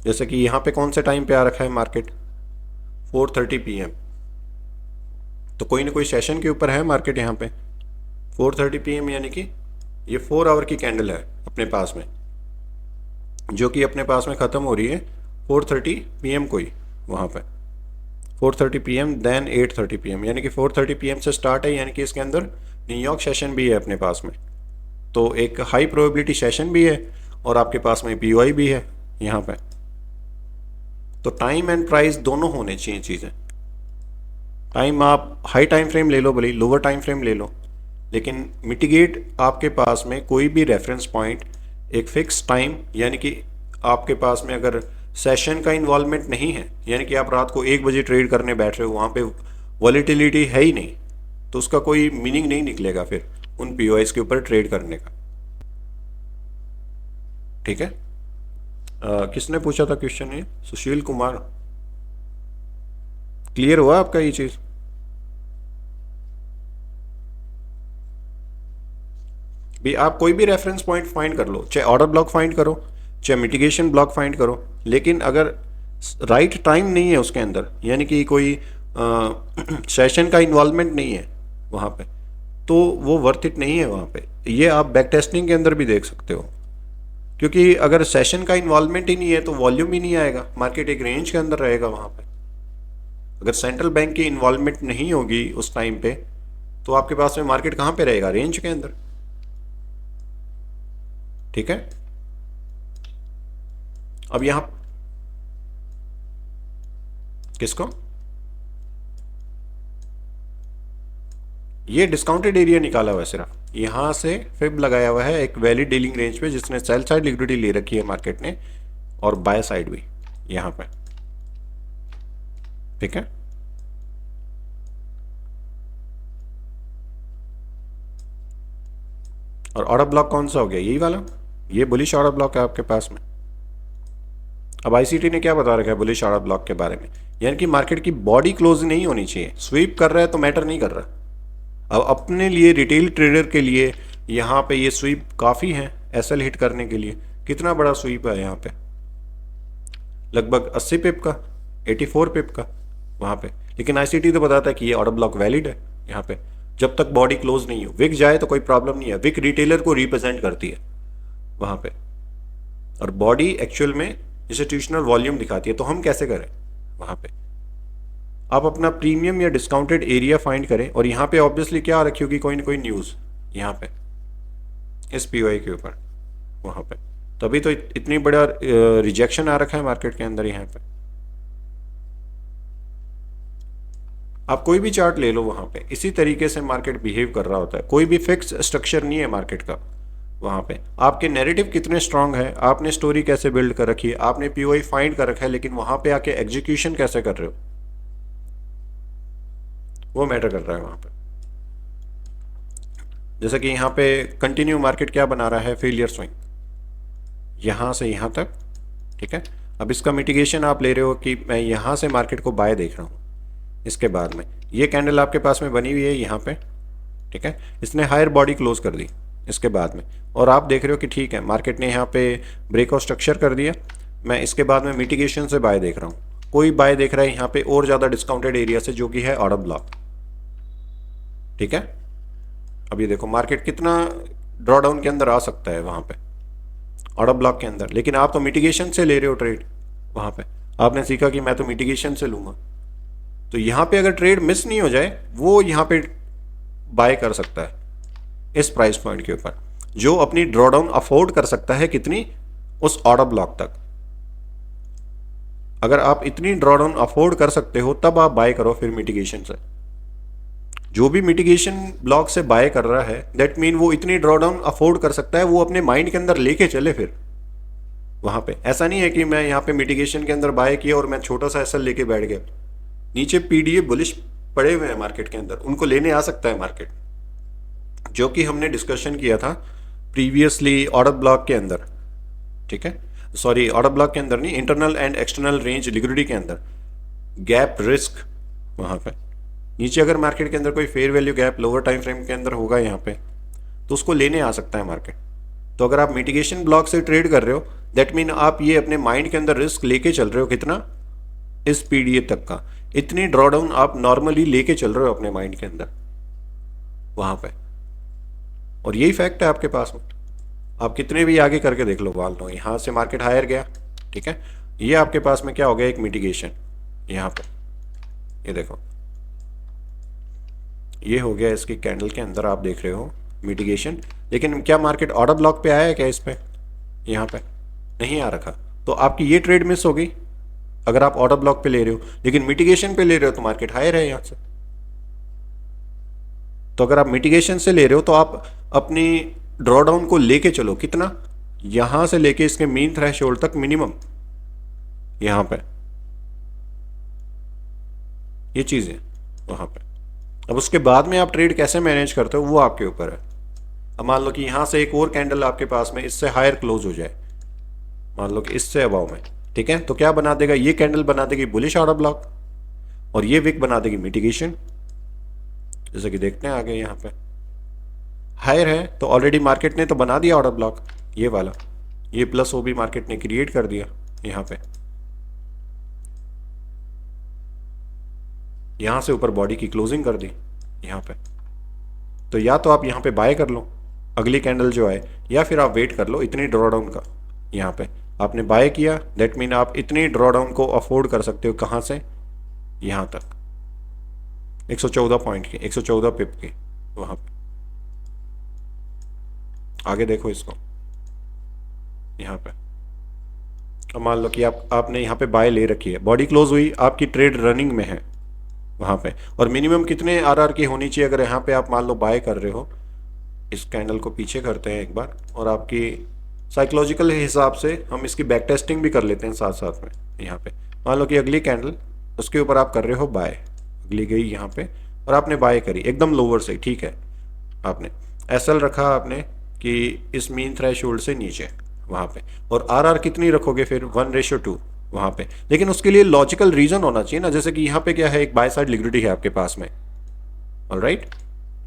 जैसे कि यहाँ पे कौन से टाइम पे आ रखा है मार्केट, 4:30 PM, तो कोई ना कोई सेशन के ऊपर है मार्केट यहाँ पे 4:30 PM, यानी कि ये 4 आवर की कैंडल है अपने पास में, जो कि अपने पास में ख़त्म हो रही है 4:30 PM को ही वहाँ पे, 4:30 PM देन 8:30 PM, यानी कि 4:30 PM से स्टार्ट है, यानी कि इसके अंदर न्यूयॉर्क सेशन भी है अपने पास में, तो एक हाई प्रोबेबिलिटी सेशन भी है और आपके पास में पीओआई भी है यहाँ पे। तो टाइम एंड प्राइस दोनों होने चाहिए चीज़ें। टाइम आप हाई टाइम फ्रेम ले लो, भले लोअर टाइम फ्रेम ले लो, लेकिन मिटिगेट आपके पास में कोई भी रेफरेंस पॉइंट एक फिक्स टाइम, यानी कि आपके पास में अगर सेशन का इन्वॉल्वमेंट नहीं है, यानी कि आप रात को 1 बजे ट्रेड करने बैठ रहे हो, वहाँ पे वॉलेटिलिटी है ही नहीं, तो उसका कोई मीनिंग नहीं निकलेगा फिर उन पीओआईस के ऊपर ट्रेड करने का, ठीक है। किसने पूछा था क्वेश्चन ये, सुशील कुमार, क्लियर हुआ आपका ये चीज? भी आप कोई भी रेफरेंस पॉइंट फाइंड कर लो, चाहे ऑर्डर ब्लॉक फाइंड करो, चाहे मिटिगेशन ब्लॉक फाइंड करो, लेकिन अगर राइट टाइम नहीं है उसके अंदर, यानी कि कोई सेशन का इन्वॉल्वमेंट नहीं है वहाँ पे, तो वो वर्थ इट नहीं है वहाँ पे। ये आप बैक टेस्टिंग के अंदर भी देख सकते हो, क्योंकि अगर सेशन का इन्वॉल्वमेंट ही नहीं है तो वॉल्यूम ही नहीं आएगा, मार्केट एक रेंज के अंदर रहेगा वहाँ पे। अगर सेंट्रल बैंक की इन्वॉल्वमेंट नहीं होगी उस टाइम पे, तो आपके पास में मार्केट कहाँ पे रहेगा, रेंज के अंदर, ठीक है। अब यहां किसको, ये डिस्काउंटेड एरिया निकाला हुआ है, सिर्फ यहां से फिब लगाया हुआ है एक वैलिड डीलिंग रेंज पे, जिसने सेल साइड लिक्विडिटी ले रखी है मार्केट ने और बाय साइड भी यहां पे, ठीक है। और ऑर्डर ब्लॉक कौन सा हो गया, यही वाला, ये बुलिश ऑर्डर ब्लॉक है आपके पास में। अब आईसीटी ने क्या बता रखा है बुलिश ऑर्डर ब्लॉक के बारे में, यानी कि मार्केट की बॉडी क्लोज नहीं होनी चाहिए। स्वीप कर रहा है तो मैटर नहीं कर रहा। अब अपने लिए रिटेल ट्रेडर के लिए यहाँ पे ये स्वीप काफ़ी है एसएल हिट करने के लिए। कितना बड़ा स्वीप है यहाँ पे, लगभग 80 पिप का, 84 पिप का वहाँ पे। लेकिन आईसीटी तो बताता है कि ये ऑर्डर ब्लॉक वैलिड है यहाँ पे, जब तक बॉडी क्लोज नहीं हो। विक जाए तो कोई प्रॉब्लम नहीं है, विक रिटेलर को रिप्रेजेंट करती है वहाँ पे, और बॉडी एक्चुअल में इंस्टीट्यूशनल वॉल्यूम दिखाती है। तो हम कैसे करें वहाँ पे, आप अपना प्रीमियम या डिस्काउंटेड एरिया फाइंड करें, और यहाँ पे ऑब्वियसली क्या रखी होगी, कोई ना कोई न्यूज़ यहाँ पे इस पीओआई के ऊपर वहाँ पे। तभी तो इतनी बड़ा रिजेक्शन आ रखा है मार्केट के अंदर यहाँ पे। आप कोई भी चार्ट ले लो वहाँ पे, इसी तरीके से मार्केट बिहेव कर रहा होता है। कोई भी फिक्स स्ट्रक्चर नहीं है मार्केट का वहाँ पे। आपके नैरेटिव कितने स्ट्रांग है, आपने स्टोरी कैसे बिल्ड कर रखी है, आपने पीओआई फाइंड कर रखा है, लेकिन वहाँ पे आके एग्जीक्यूशन कैसे कर रहे हो, वो मैटर कर रहा है वहाँ पे। जैसे कि यहाँ पे कंटिन्यू मार्केट क्या बना रहा है, फेलियर स्विंग यहाँ से यहाँ तक, ठीक है। अब इसका मिटिगेशन आप ले रहे हो कि मैं यहाँ से मार्केट को बाय देख रहा हूँ। इसके बाद में ये कैंडल आपके पास में बनी हुई है यहाँ पे, ठीक है, इसने हायर बॉडी क्लोज कर दी इसके बाद में, और आप देख रहे हो कि ठीक है मार्केट ने यहाँ पे ब्रेकआउट स्ट्रक्चर कर दिया। मैं इसके बाद में मिटिगेशन से बाय देख रहा हूँ। कोई बाय देख रहा है यहाँ पे और ज़्यादा डिस्काउंटेड एरिया से, जो कि है ऑर्डर ब्लॉक, ठीक है। अब ये देखो मार्केट कितना ड्रॉडाउन के अंदर आ सकता है वहाँ पे ऑर्डर ब्लॉक के अंदर, लेकिन आप तो मिटिगेशन से ले रहे हो ट्रेड। वहाँ पे आपने सीखा कि मैं तो मिटिगेशन से लूँगा, तो यहाँ पे अगर ट्रेड मिस नहीं हो जाए, वो यहाँ पे बाय कर सकता है इस प्राइस पॉइंट के ऊपर, जो अपनी ड्रॉडाउन अफोर्ड कर सकता है कितनी, उस ऑर्डर ब्लॉक तक। अगर आप इतनी ड्रॉडाउन अफोर्ड कर सकते हो तब आप बाय करो फिर मिटिगेशन से। जो भी मिटिगेशन ब्लॉक से बाय कर रहा है, दैट मीन वो इतनी ड्रॉडाउन अफोर्ड कर सकता है, वो अपने माइंड के अंदर लेके चले फिर वहाँ पे। ऐसा नहीं है कि मैं यहाँ पे मिटिगेशन के अंदर बाय किया और मैं छोटा सा एसएल लेके बैठ गया। नीचे पीडीए बुलिश पड़े हुए हैं मार्केट के अंदर, उनको लेने आ सकता है मार्केट, जो कि हमने डिस्कशन किया था प्रीवियसली ऑर्डर ब्लॉक के अंदर, ठीक है। सॉरी, ऑर्डर ब्लॉक के अंदर नहीं, internal and external range liquidity के अंदर गैप रिस्क वहाँ पे नीचे अगर मार्केट के अंदर कोई fair value gap lower time frame के अंदर होगा यहाँ पे, तो उसको लेने आ सकता है मार्केट। तो अगर आप मिटिगेशन ब्लॉक से ट्रेड कर रहे हो, दैट मीन आप ये अपने माइंड के अंदर रिस्क लेके चल रहे हो, कितना, इस पीडीए तक का। इतनी ड्रॉडाउन आप नॉर्मली लेके चल रहे हो अपने माइंड के अंदर वहाँ पे, और यही फैक्ट है आपके पास में। आप कितने भी आगे करके देख लो, मान लो यहाँ से मार्केट हायर गया, ठीक है, ये आपके पास में क्या हो गया, एक मिटिगेशन यहाँ पे, ये देखो ये हो गया इसकी कैंडल के अंदर, आप देख रहे हो मिटिगेशन। लेकिन क्या मार्केट ऑर्डर ब्लॉक पे आया है क्या, इस पे यहाँ पे नहीं आ रखा, तो आपकी ये ट्रेड मिस हो गई अगर आप ऑर्डर ब्लॉक पे ले रहे हो। लेकिन मिटिगेशन पे ले रहे हो तो मार्केट हायर है यहाँ से। तो अगर आप मिटिगेशन से ले रहे हो तो आप अपनी ड्रॉडाउन को लेके चलो, कितना, यहां से लेके इसके मीन थ्रेशोल्ड तक मिनिमम यहां पे, ये चीज है वहां पे। अब उसके बाद में आप ट्रेड कैसे मैनेज करते हो वो आपके ऊपर है। अब मान लो कि यहां से एक और कैंडल आपके पास में इससे हायर क्लोज हो जाए, मान लो कि इससे अबाव में, ठीक है, तो क्या बना देगा, ये कैंडल बना देगी बुलिश ऑर्डर ब्लॉक, और ये विक बना देगी मिटिगेशन। जैसे कि देखते हैं आगे यहाँ पे हायर है तो ऑलरेडी मार्केट ने तो बना दिया ऑर्डर ब्लॉक, ये वाला, ये प्लस ओ भी मार्केट ने क्रिएट कर दिया यहाँ पे, यहाँ से ऊपर बॉडी की क्लोजिंग कर दी यहाँ पे। तो या तो आप यहाँ पे बाय कर लो अगली कैंडल जो आए, या फिर आप वेट कर लो इतनी ड्रॉडाउन का। यहाँ पे आपने बाय किया, दैट मीन आप इतनी ड्रॉडाउन को अफोर्ड कर सकते हो, कहाँ से, यहाँ तक 114 पॉइंट की, 114 पिप की वहाँ पे। आगे देखो इसको यहाँ पे, अब मान लो कि आपने यहाँ पे बाय ले रखी है, बॉडी क्लोज हुई, आपकी ट्रेड रनिंग में है वहाँ पे, और मिनिमम कितने आरआर की होनी चाहिए अगर यहाँ पे आप मान लो बाय कर रहे हो। इस कैंडल को पीछे करते हैं एक बार, और आपकी साइकोलॉजिकल हिसाब से हम इसकी बैक टेस्टिंग भी कर लेते हैं साथ साथ में। यहाँ पे मान लो कि अगली कैंडल, उसके ऊपर आप कर रहे हो बाय, अगली गई यहाँ पे और आपने बाय करी एकदम लोअर से, ठीक है, आपने एसएल रखा आपने कि इस मीन थ्रेशोल्ड से नीचे वहाँ पे, और आरआर कितनी रखोगे फिर, 1:2, वहां पे, लेकिन उसके लिए लॉजिकल रीजन होना चाहिए ना। जैसे कि यहाँ पे क्या है, एक बाय साइड लिक्विडिटी है आपके पास में, ऑलराइट,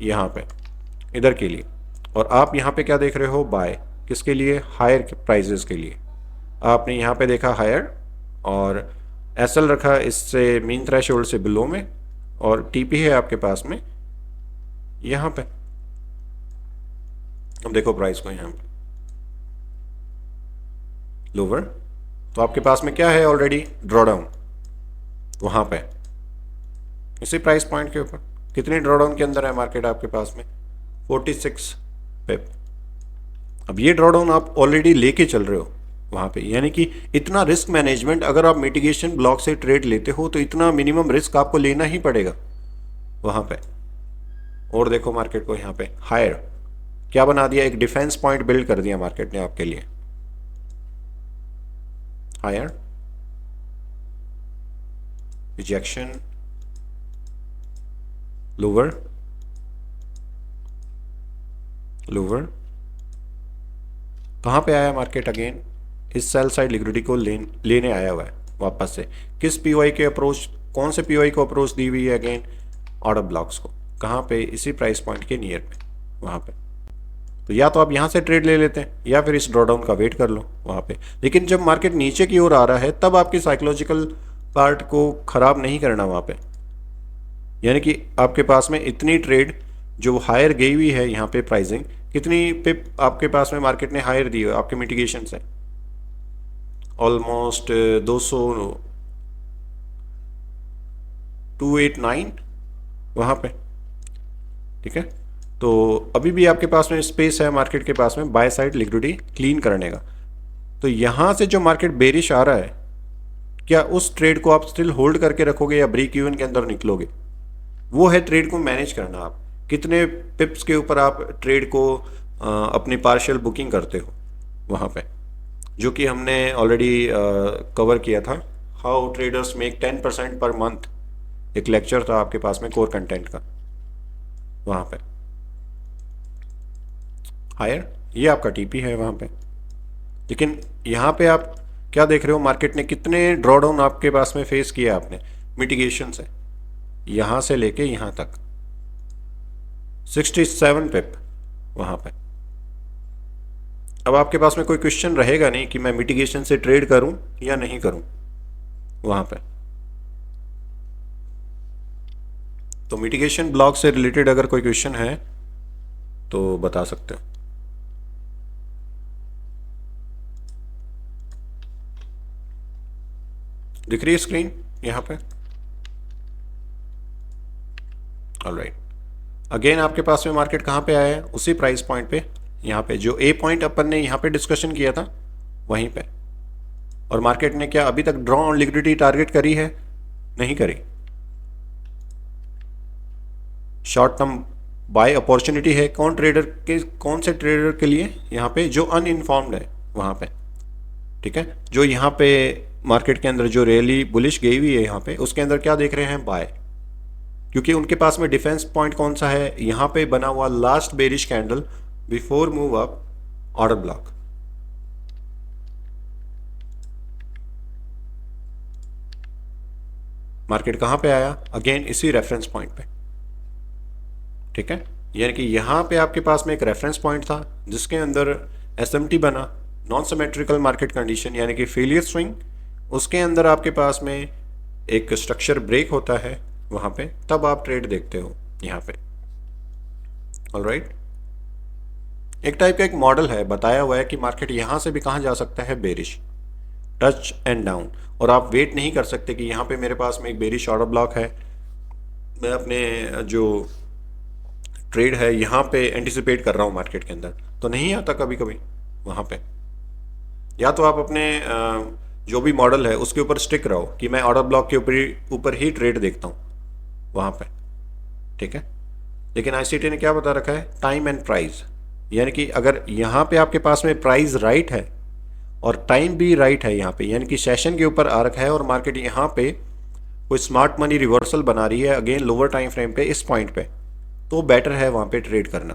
यहाँ पे इधर के लिए, और आप यहाँ पे क्या देख रहे हो, बाय किसके लिए, हायर प्राइजेस के लिए। आपने यहाँ पे देखा हायर, और एसएल रखा इससे मीन थ्रेशोल्ड से बिलो में, और टीपी है आपके पास में यहाँ पे। अब देखो प्राइस को यहाँ पे लोअर, तो आपके पास में क्या है ऑलरेडी, ड्रॉडाउन वहां पे इसी प्राइस पॉइंट के ऊपर। कितनी ड्रॉडाउन के अंदर है मार्केट आपके पास में, 46 पिप। अब ये ड्रॉडाउन आप ऑलरेडी लेके चल रहे हो वहां पे, यानी कि इतना रिस्क मैनेजमेंट, अगर आप मिटिगेशन ब्लॉक से ट्रेड लेते हो तो इतना मिनिमम रिस्क आपको लेना ही पड़ेगा वहां पे। और देखो मार्केट को यहाँ पे हायर क्या बना दिया, एक डिफेंस पॉइंट बिल्ड कर दिया मार्केट ने आपके लिए, हायर रिजेक्शन, लोअर लोअर, कहाँ पे आया मार्केट, अगेन इस सेल साइड लिक्विडिटी को लेने आया हुआ है वापस से। किस पीओआई के अप्रोच, कौन से पीओआई को अप्रोच दी हुई है, अगेन ऑर्डर ब्लॉक्स को, कहाँ पे, इसी प्राइस पॉइंट के नियर पे वहाँ पे। तो या तो आप यहाँ से ट्रेड ले लेते हैं या फिर इस ड्रॉडाउन का वेट कर लो वहाँ पे। लेकिन जब मार्केट नीचे की ओर आ रहा है तब आपकी साइकोलॉजिकल पार्ट को खराब नहीं करना वहाँ पे, यानी कि आपके पास में इतनी ट्रेड जो हायर गई हुई है यहाँ पे प्राइसिंग, कितनी पिप आपके पास में मार्केट ने हायर दी है आपके मिटिगेशन से, ऑलमोस्ट 289 वहाँ पे, ठीक है। तो अभी भी आपके पास में स्पेस है मार्केट के पास में बाय साइड लिक्विडिटी क्लीन करने का। तो यहाँ से जो मार्केट बेरिश आ रहा है, क्या उस ट्रेड को आप स्टिल होल्ड करके रखोगे या ब्रेक इवन के अंदर निकलोगे, वो है ट्रेड को मैनेज करना। आप कितने पिप्स के ऊपर आप ट्रेड को अपनी पार्शियल बुकिंग करते हो वहाँ पे, जो कि हमने ऑलरेडी कवर किया था, how traders make 10% per month, एक लेक्चर था आपके पास में कोर कंटेंट का वहाँ पे। हायर ये आपका टीपी है वहाँ पे, लेकिन यहाँ पे आप क्या देख रहे हो, मार्केट ने कितने ड्रॉडाउन आपके पास में फेस किया आपने मिटिगेशन से, यहाँ से लेके यहाँ तक 67 पिप वहाँ पे। अब आपके पास में कोई क्वेश्चन रहेगा नहीं कि मैं मिटिगेशन से ट्रेड करूं या नहीं करूं वहां पे। तो मिटिगेशन ब्लॉक से रिलेटेड अगर कोई क्वेश्चन है तो बता सकते हो। दिख रही है स्क्रीन यहाँ पे, ऑलराइट। अगेन आपके पास में मार्केट कहाँ पे आया है, उसी प्राइस पॉइंट पे, यहाँ पे जो ए पॉइंट अपन ने यहाँ पे डिस्कशन किया था वहीं पे। और मार्केट ने क्या अभी तक ड्रॉ ऑन लिक्विडिटी टारगेट करी है, नहीं करी। शॉर्ट टर्म बाय अपॉर्चुनिटी है कौन ट्रेडर के, कौन से ट्रेडर के लिए, यहाँ पे जो अनइन्फॉर्म्ड है वहाँ पे, ठीक है। जो यहाँ पे मार्केट के अंदर जो रैली बुलिश गई हुई है यहाँ पे, उसके अंदर क्या देख रहे हैं, बाय, क्योंकि उनके पास में डिफेंस पॉइंट कौन सा है, यहाँ पे बना हुआ last bearish candle before move up order block. Market कहां पे आया, अगेन इसी रेफरेंस पॉइंट पे, ठीक है। यानी कि यहां पे आपके पास में एक रेफरेंस पॉइंट था जिसके अंदर एसएमटी बना, नॉन सिमेट्रिकल मार्केट कंडीशन, यानी कि फेलियर स्विंग। उसके अंदर आपके पास में एक स्ट्रक्चर ब्रेक होता है वहां पे, तब आप ट्रेड देखते हो यहाँ पे, ऑलराइट। एक टाइप का एक मॉडल है, बताया हुआ है कि मार्केट यहां से भी कहां जा सकता है, बेरिश, टच एंड डाउन। और आप वेट नहीं कर सकते कि यहाँ पे मेरे पास में एक बेरिश ऑर्डर ब्लॉक है, मैं अपने जो ट्रेड है यहाँ पे एंटिसिपेट कर रहा हूँ मार्केट के अंदर, तो नहीं आता कभी कभी वहाँ पे। या तो आप अपने जो भी मॉडल है उसके ऊपर स्टिक रहो कि मैं ऑर्डर ब्लॉक के ऊपर ही ट्रेड देखता हूँ वहाँ पे, ठीक है। लेकिन आईसीटी ने क्या बता रखा है, टाइम एंड प्राइस, यानी कि अगर यहाँ पे आपके पास में प्राइस राइट है और टाइम भी राइट है यहाँ पे, यानी कि सेशन के ऊपर आ रखा है और मार्केट यहाँ पे कोई स्मार्ट मनी रिवर्सल बना रही है अगेन लोअर टाइम फ्रेम पे इस पॉइंट पे, तो बेटर है वहां पे ट्रेड करना।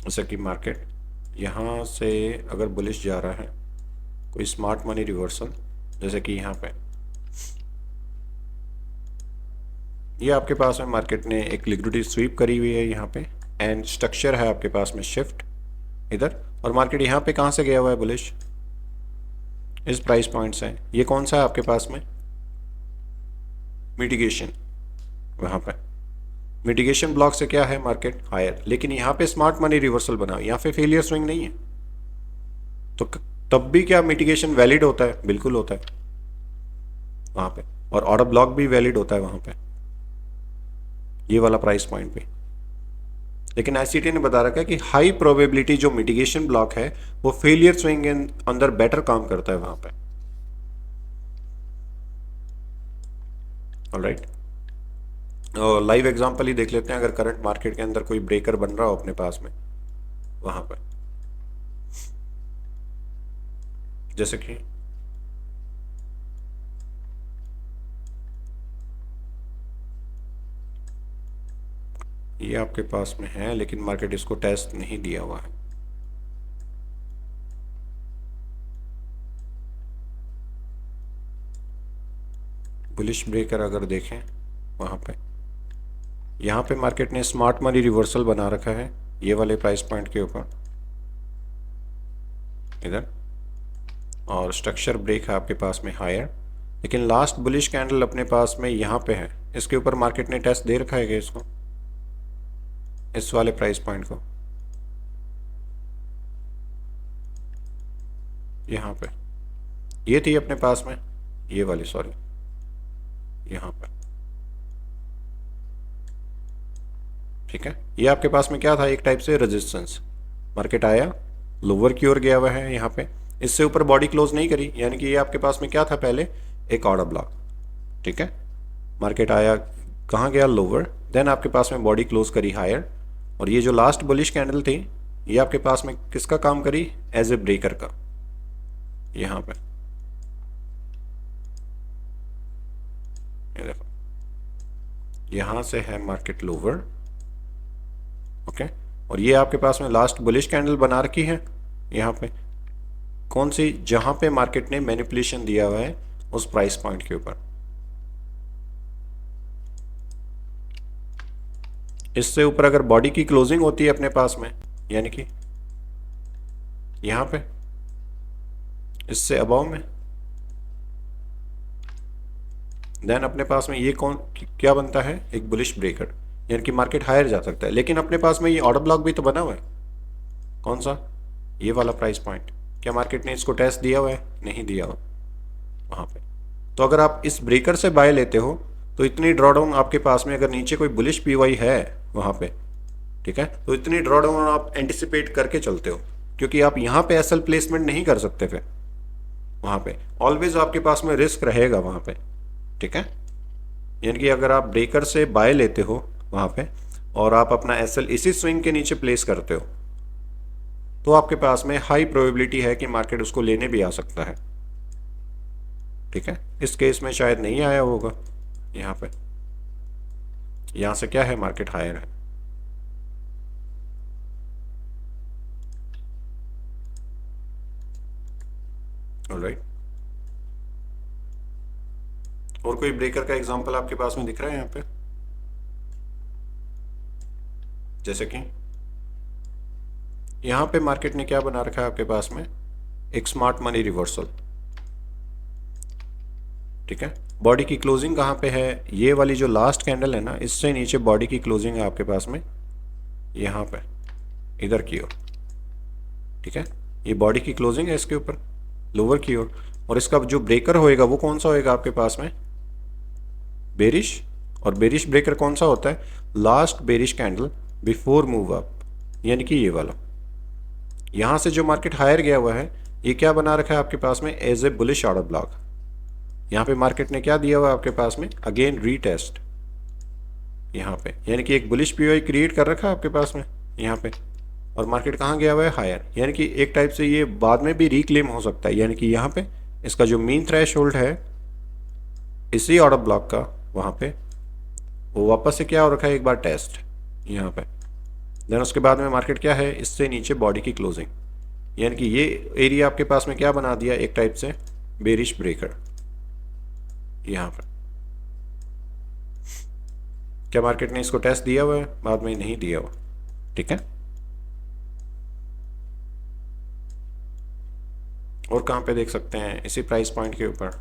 जैसे कि मार्केट यहाँ से अगर बुलिश जा रहा है, कोई स्मार्ट मनी रिवर्सल, जैसे कि यहाँ पे ये आपके पास में मार्केट ने एक लिक्विडिटी स्वीप करी हुई है यहाँ पे, एंड स्ट्रक्चर है आपके पास में शिफ्ट इधर, और मार्केट यहाँ पे कहाँ से गया हुआ है बुलिश, इस प्राइस पॉइंट से। ये कौन सा है आपके पास में, मिटिगेशन, वहाँ पे मिटिगेशन ब्लॉक से क्या है मार्केट हायर, लेकिन यहाँ पे स्मार्ट मनी रिवर्सल बना, यहाँ पे फेलियर स्विंग नहीं है, तो तब भी क्या मिटिगेशन वैलिड होता है, बिल्कुल होता है वहाँ पे, और ऑर्डर ब्लॉक भी वैलिड होता है वहाँ पे, ये वाला प्राइस पॉइंट पे। लेकिन आईसीटी ने बता रखा है कि हाई प्रोबेबिलिटी जो मिटिगेशन ब्लॉक है वो फेलियर स्विंग के अंदर बेटर काम करता है वहां पे। ऑलराइट, और लाइव एग्जांपल ही देख लेते हैं, अगर करंट मार्केट के अंदर कोई ब्रेकर बन रहा हो अपने पास में वहां पर, जैसे कि ये आपके पास में है, लेकिन मार्केट इसको टेस्ट नहीं दिया हुआ है। बुलिश ब्रेकर अगर देखें वहां पे, यहाँ पे मार्केट ने स्मार्ट मनी रिवर्सल बना रखा है ये वाले प्राइस पॉइंट के ऊपर इधर, और स्ट्रक्चर ब्रेक है आपके पास में हायर, लेकिन लास्ट बुलिश कैंडल अपने पास में यहाँ पे है, इसके ऊपर मार्केट ने टेस्ट दे रखा है इसको, इस वाले प्राइस पॉइंट को, यहाँ पे ये थी अपने पास में, ये वाली सॉरी, यहाँ पे, ठीक है। ये आपके पास में क्या था, एक टाइप से रेजिस्टेंस, मार्केट आया लोअर की ओर गया हुआ है यहाँ पे, इससे ऊपर बॉडी क्लोज नहीं करी, यानी कि ये आपके पास में क्या था पहले, एक ऑर्डर ब्लॉक, ठीक है। मार्केट आया कहाँ गया, लोअर, देन आपके पास में बॉडी क्लोज करी हायर, और ये जो लास्ट बुलिश कैंडल थी ये आपके पास में किसका काम करी, एज ए ब्रेकर का, यहाँ पे ये देखो, यहाँ से है मार्केट लोअर, ओके, और ये आपके पास में लास्ट बुलिश कैंडल बना रखी है यहाँ पे, कौन सी, जहां पे मार्केट ने मैनिपुलेशन दिया हुआ है उस प्राइस पॉइंट के ऊपर। इससे ऊपर अगर बॉडी की क्लोजिंग होती है अपने पास में, यानी कि यहां पे इससे अबाव में, देन अपने पास में ये कौन क्या बनता है, एक बुलिश ब्रेकर, यानी कि मार्केट हायर जा सकता है। लेकिन अपने पास में ये ऑर्डर ब्लॉक भी तो बना हुआ है, कौन सा, ये वाला प्राइस पॉइंट, क्या मार्केट ने इसको टेस्ट दिया हुआ है, नहीं दिया हुआ वहां पे। तो अगर आप इस ब्रेकर से बाय लेते हो तो इतनी ड्रॉडाउन आपके पास में, अगर नीचे कोई बुलिश पीवाई है वहां पे, ठीक है, तो इतनी ड्रॉडाउन आप एंटिसिपेट करके चलते हो, क्योंकि आप यहाँ पे एसएल प्लेसमेंट नहीं कर सकते फिर वहां पे, ऑलवेज आपके पास में रिस्क रहेगा वहां पे, ठीक है। यानी कि अगर आप ब्रेकर से बाय लेते हो वहां पे और आप अपना एसएल इसी स्विंग के नीचे प्लेस करते हो, तो आपके पास में हाई प्रोबेबिलिटी है कि मार्केट उसको लेने भी आ सकता है, ठीक है। इस केस में शायद नहीं आया होगा यहाँ पे, यहाँ से क्या है, मार्केट हायर है, ऑलराइट। और कोई ब्रेकर का एग्जांपल आपके पास में दिख रहा है यहाँ पे, जैसे कि यहाँ पे मार्केट ने क्या बना रखा है आपके पास में, एक स्मार्ट मनी रिवर्सल, ठीक है। बॉडी की क्लोजिंग कहाँ पे है, ये वाली जो लास्ट कैंडल है ना, इससे नीचे बॉडी की क्लोजिंग है आपके पास में यहाँ पे, इधर की ओर, ठीक है। ये बॉडी की क्लोजिंग है इसके ऊपर लोअर की ओर, और इसका जो ब्रेकर होएगा वो कौन सा होएगा आपके पास में, बेरिश, और बेरिश ब्रेकर कौन सा होता है, last bearish candle before move up, यानी कि ये वाला। यहां से जो मार्केट हायर गया हुआ है ये क्या बना रखा है आपके पास में, as a bullish order block. यहाँ पे मार्केट ने क्या दिया हुआ है आपके पास में, अगेन रीटेस्ट यहाँ पे, यानी कि एक बुलिश पीओआई क्रिएट कर रखा है आपके पास में यहाँ पे, और मार्केट कहाँ गया हुआ है, हायर, यानी कि एक टाइप से ये बाद में भी रिक्लेम हो सकता है, यानी कि यहाँ पे इसका जो मीन थ्रेश होल्ड है इसी ऑर्डर ब्लॉक का, वहाँ पे वो वापस से क्या हो रखा है, एक बार टेस्ट यहाँ पे, देन उसके बाद में मार्केट क्या है, इससे नीचे बॉडी की क्लोजिंग, यानी कि ये एरिया आपके पास में क्या बना दिया, एक टाइप से बेरिश ब्रेकर। यहाँ पर क्या मार्केट ने इसको टेस्ट दिया हुआ है, बाद में नहीं दिया हुआ, ठीक है। और कहाँ पे देख सकते हैं, इसी प्राइस पॉइंट के ऊपर,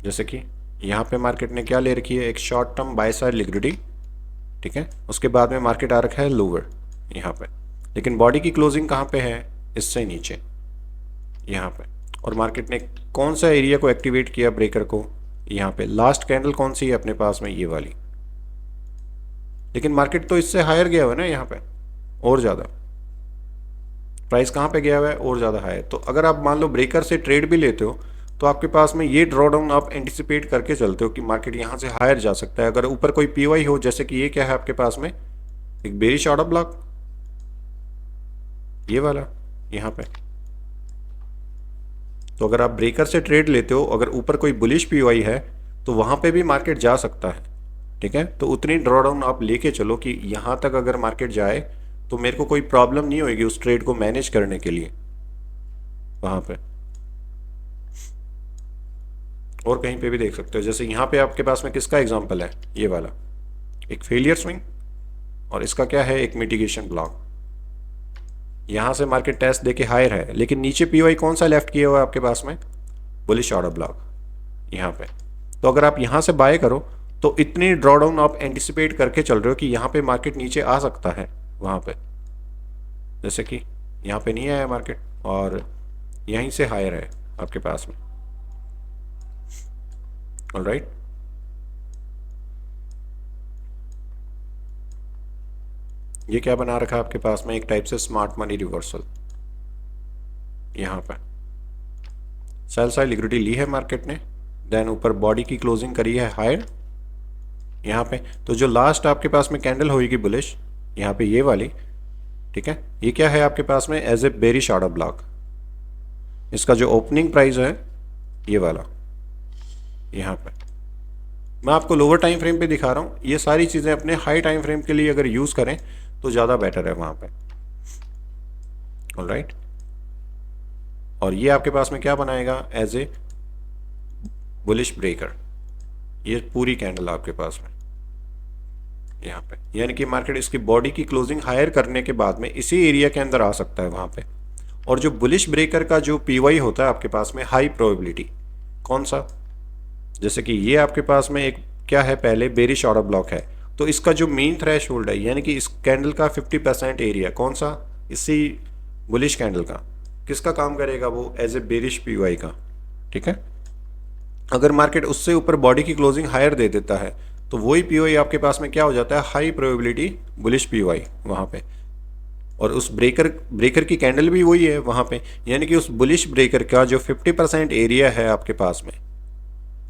जैसे कि यहाँ पे मार्केट ने क्या ले रखी है, एक short term by side liquidity, ठीक है। उसके बाद में मार्केट आ रखा है लोअर यहाँ पे, लेकिन बॉडी की क्लोजिंग कहाँ पे है, इससे नीचे यहाँ पे। और मार्केट ने कौन सा एरिया को एक्टिवेट किया ब्रेकर को, यहाँ पे लास्ट कैंडल कौन सी है अपने पास में, ये वाली। लेकिन मार्केट तो इससे हायर गया हुआ है ना, यहाँ पे और ज़्यादा प्राइस कहाँ पे गया हुआ है, और ज़्यादा हायर। तो अगर आप मान लो ब्रेकर से ट्रेड भी लेते हो तो आपके पास में ये ड्रॉडाउन आप एंटिसिपेट करके चलते हो कि मार्केट यहाँ से हायर जा सकता है। अगर ऊपर कोई पीवाई हो, जैसे कि ये क्या है आपके पास में, एक बेरिश ऑर्डर ब्लॉक, ये वाला यहाँ पे, तो अगर आप ब्रेकर से ट्रेड लेते हो, अगर ऊपर कोई बुलिश पीवाई है तो वहाँ पे भी मार्केट जा सकता है, ठीक है। तो उतनी ड्रॉडाउन आप लेके चलो कि यहाँ तक अगर मार्केट जाए तो मेरे को कोई प्रॉब्लम नहीं होगी उस ट्रेड को मैनेज करने के लिए वहाँ पे। और कहीं पे भी देख सकते हो, जैसे यहाँ पे आपके पास में किसका एग्जांपल है, ये वाला एक फेलियर स्विंग, और इसका क्या है, एक मिटिगेशन ब्लॉक। यहाँ से मार्केट टेस्ट देके हायर है, लेकिन नीचे पीवाई कौन सा लेफ्ट किया हुआ है आपके पास में, बुलिश ऑर्डर ब्लॉक यहाँ पे। तो अगर आप यहाँ से बाय करो तो इतनी ड्रॉडाउन आप एंटिसिपेट करके चल रहे हो कि यहाँ पे मार्केट नीचे आ सकता है वहाँ पे, जैसे कि यहाँ पे नहीं आया मार्केट और यहीं से हायर है आपके पास में। ऑलराइट, ये क्या बना रखा है आपके पास में, एक टाइप से स्मार्ट मनी रिवर्सल। यहाँ पे सेल साइड लिक्विडिटी ली है मार्केट ने, देन ऊपर बॉडी की क्लोजिंग करी है हायर यहाँ पे। तो जो लास्ट आपके पास में कैंडल होगी बुलिश, यहाँ पे ये वाली, ठीक है, ये क्या है आपके पास में, as a bearish order block. इसका जो ओपनिंग प्राइस है ये वाला, यहाँ पे मैं आपको लोअर टाइम फ्रेम पे दिखा रहा हूँ। ये सारी चीज़ें अपने हाई टाइम फ्रेम के लिए अगर यूज़ करें तो ज़्यादा बेटर है वहाँ पे। ऑलराइट, और ये आपके पास में क्या बनाएगा, एज ए बुलिश ब्रेकर, ये पूरी कैंडल आपके पास में यहाँ पे, यानी कि मार्केट इसकी बॉडी की क्लोजिंग हायर करने के बाद में इसी एरिया के अंदर आ सकता है वहाँ पे। और जो बुलिश ब्रेकर का जो पीवाई होता है आपके पास में, हाई प्रोबेबिलिटी कौन सा, जैसे कि ये आपके पास में एक क्या है, पहले बेरिश ऑर्डर ब्लॉक है, तो इसका जो मेन थ्रेश होल्ड है, यानी कि इस कैंडल का 50% एरिया कौन सा, इसी बुलिश कैंडल का, किसका काम करेगा वो, एज ए बेरिश पीवाई का, ठीक है। अगर मार्केट उससे ऊपर बॉडी की क्लोजिंग हायर दे देता है तो वही पीवाई आपके पास में क्या हो जाता है, हाई प्रोबेबिलिटी बुलिश पीवाई वहाँ पे। और उस ब्रेकर की कैंडल भी वही है वहाँ पे, यानी कि उस बुलिश ब्रेकर का जो 50% एरिया है आपके पास में,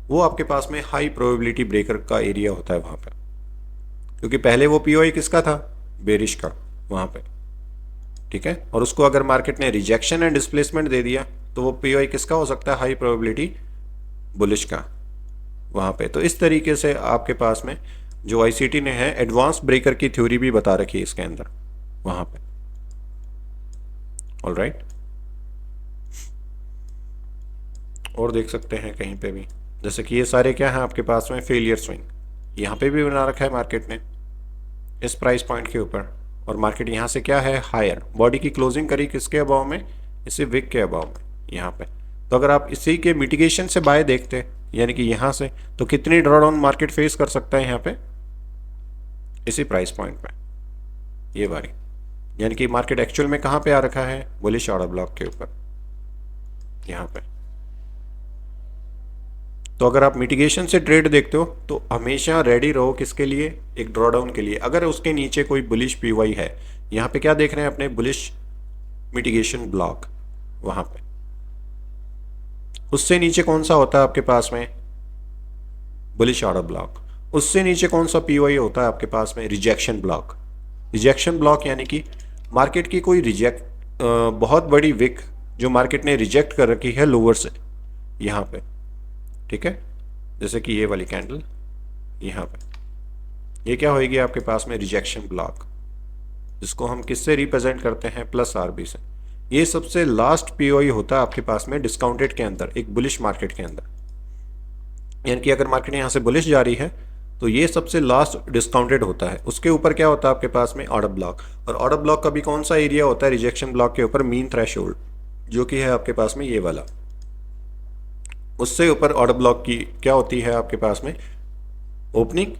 वो आपके पास में हाई प्रोबेबिलिटी ब्रेकर का एरिया होता है वहाँ पे, क्योंकि पहले वो पीओआई किसका था, बेरिश का वहाँ पे, ठीक है। और उसको अगर मार्केट ने रिजेक्शन एंड डिस्प्लेसमेंट दे दिया तो वो पीओआई किसका हो सकता है, हाई प्रोबेबिलिटी बुलिश का वहाँ पे। तो इस तरीके से आपके पास में जो आईसीटी ने है एडवांस ब्रेकर की थ्योरी भी बता रखी है इसके अंदर वहाँ पे। ऑलराइट, और देख सकते हैं कहीं पे भी, जैसे कि ये सारे क्या हैं आपके पास में, फेलियर स्विंग, यहाँ पे भी बना रखा है मार्केट ने इस प्राइस पॉइंट के ऊपर, और मार्केट यहाँ से क्या है, हायर, बॉडी की क्लोजिंग करी किसके अबाव में, इसी विक के अबाव में यहाँ पे। तो अगर आप इसी के मिटिगेशन से बाय देखते यानी कि यहाँ से, तो कितनी ड्रॉडाउन मार्केट फेस कर सकता है यहाँ पे, इसी प्राइस पॉइंट पे, ये बारी, यानी कि मार्केट एक्चुअल में कहाँ पे आ रखा है, बुलिश ऑर्डर ब्लॉक के ऊपर यहाँ पे। तो अगर आप मिटिगेशन से ट्रेड देखते हो तो हमेशा रेडी रहो किसके लिए, एक ड्रॉडाउन के लिए। अगर उसके नीचे कोई बुलिश पीवाई है, यहाँ पे क्या देख रहे हैं अपने, बुलिश मिटिगेशन ब्लॉक वहाँ पे, उससे नीचे कौन सा होता है आपके पास में, बुलिश ऑर्डर ब्लॉक, उससे नीचे कौन सा पीवाई होता है आपके पास में, रिजेक्शन ब्लॉक। रिजेक्शन ब्लॉक यानी कि मार्केट की कोई बहुत बड़ी विक जो मार्केट ने रिजेक्ट कर रखी है लोअर से यहाँ पे, ठीक है, जैसे कि ये वाली कैंडल यहाँ पे, ये क्या होएगी आपके पास में, रिजेक्शन ब्लॉक। जिसको हम किससे रिप्रेजेंट करते हैं, प्लस आरबी से। ये सबसे लास्ट पीओई होता है आपके पास में डिस्काउंटेड के अंदर, एक बुलिश मार्केट के अंदर। यानी कि अगर मार्केट यहाँ से बुलिश जा रही है तो ये सबसे लास्ट डिस्काउंटेड होता है। उसके ऊपर क्या होता है आपके पास में, ऑर्डर ब्लॉक। और ऑर्डर ब्लॉक का भी कौन सा एरिया होता है रिजेक्शन ब्लॉक के ऊपर, मीन थ्रेशोल्ड, जो कि है आपके पास में ये वाला। उससे ऊपर ऑर्डर ब्लॉक की क्या होती है आपके पास में, ओपनिंग।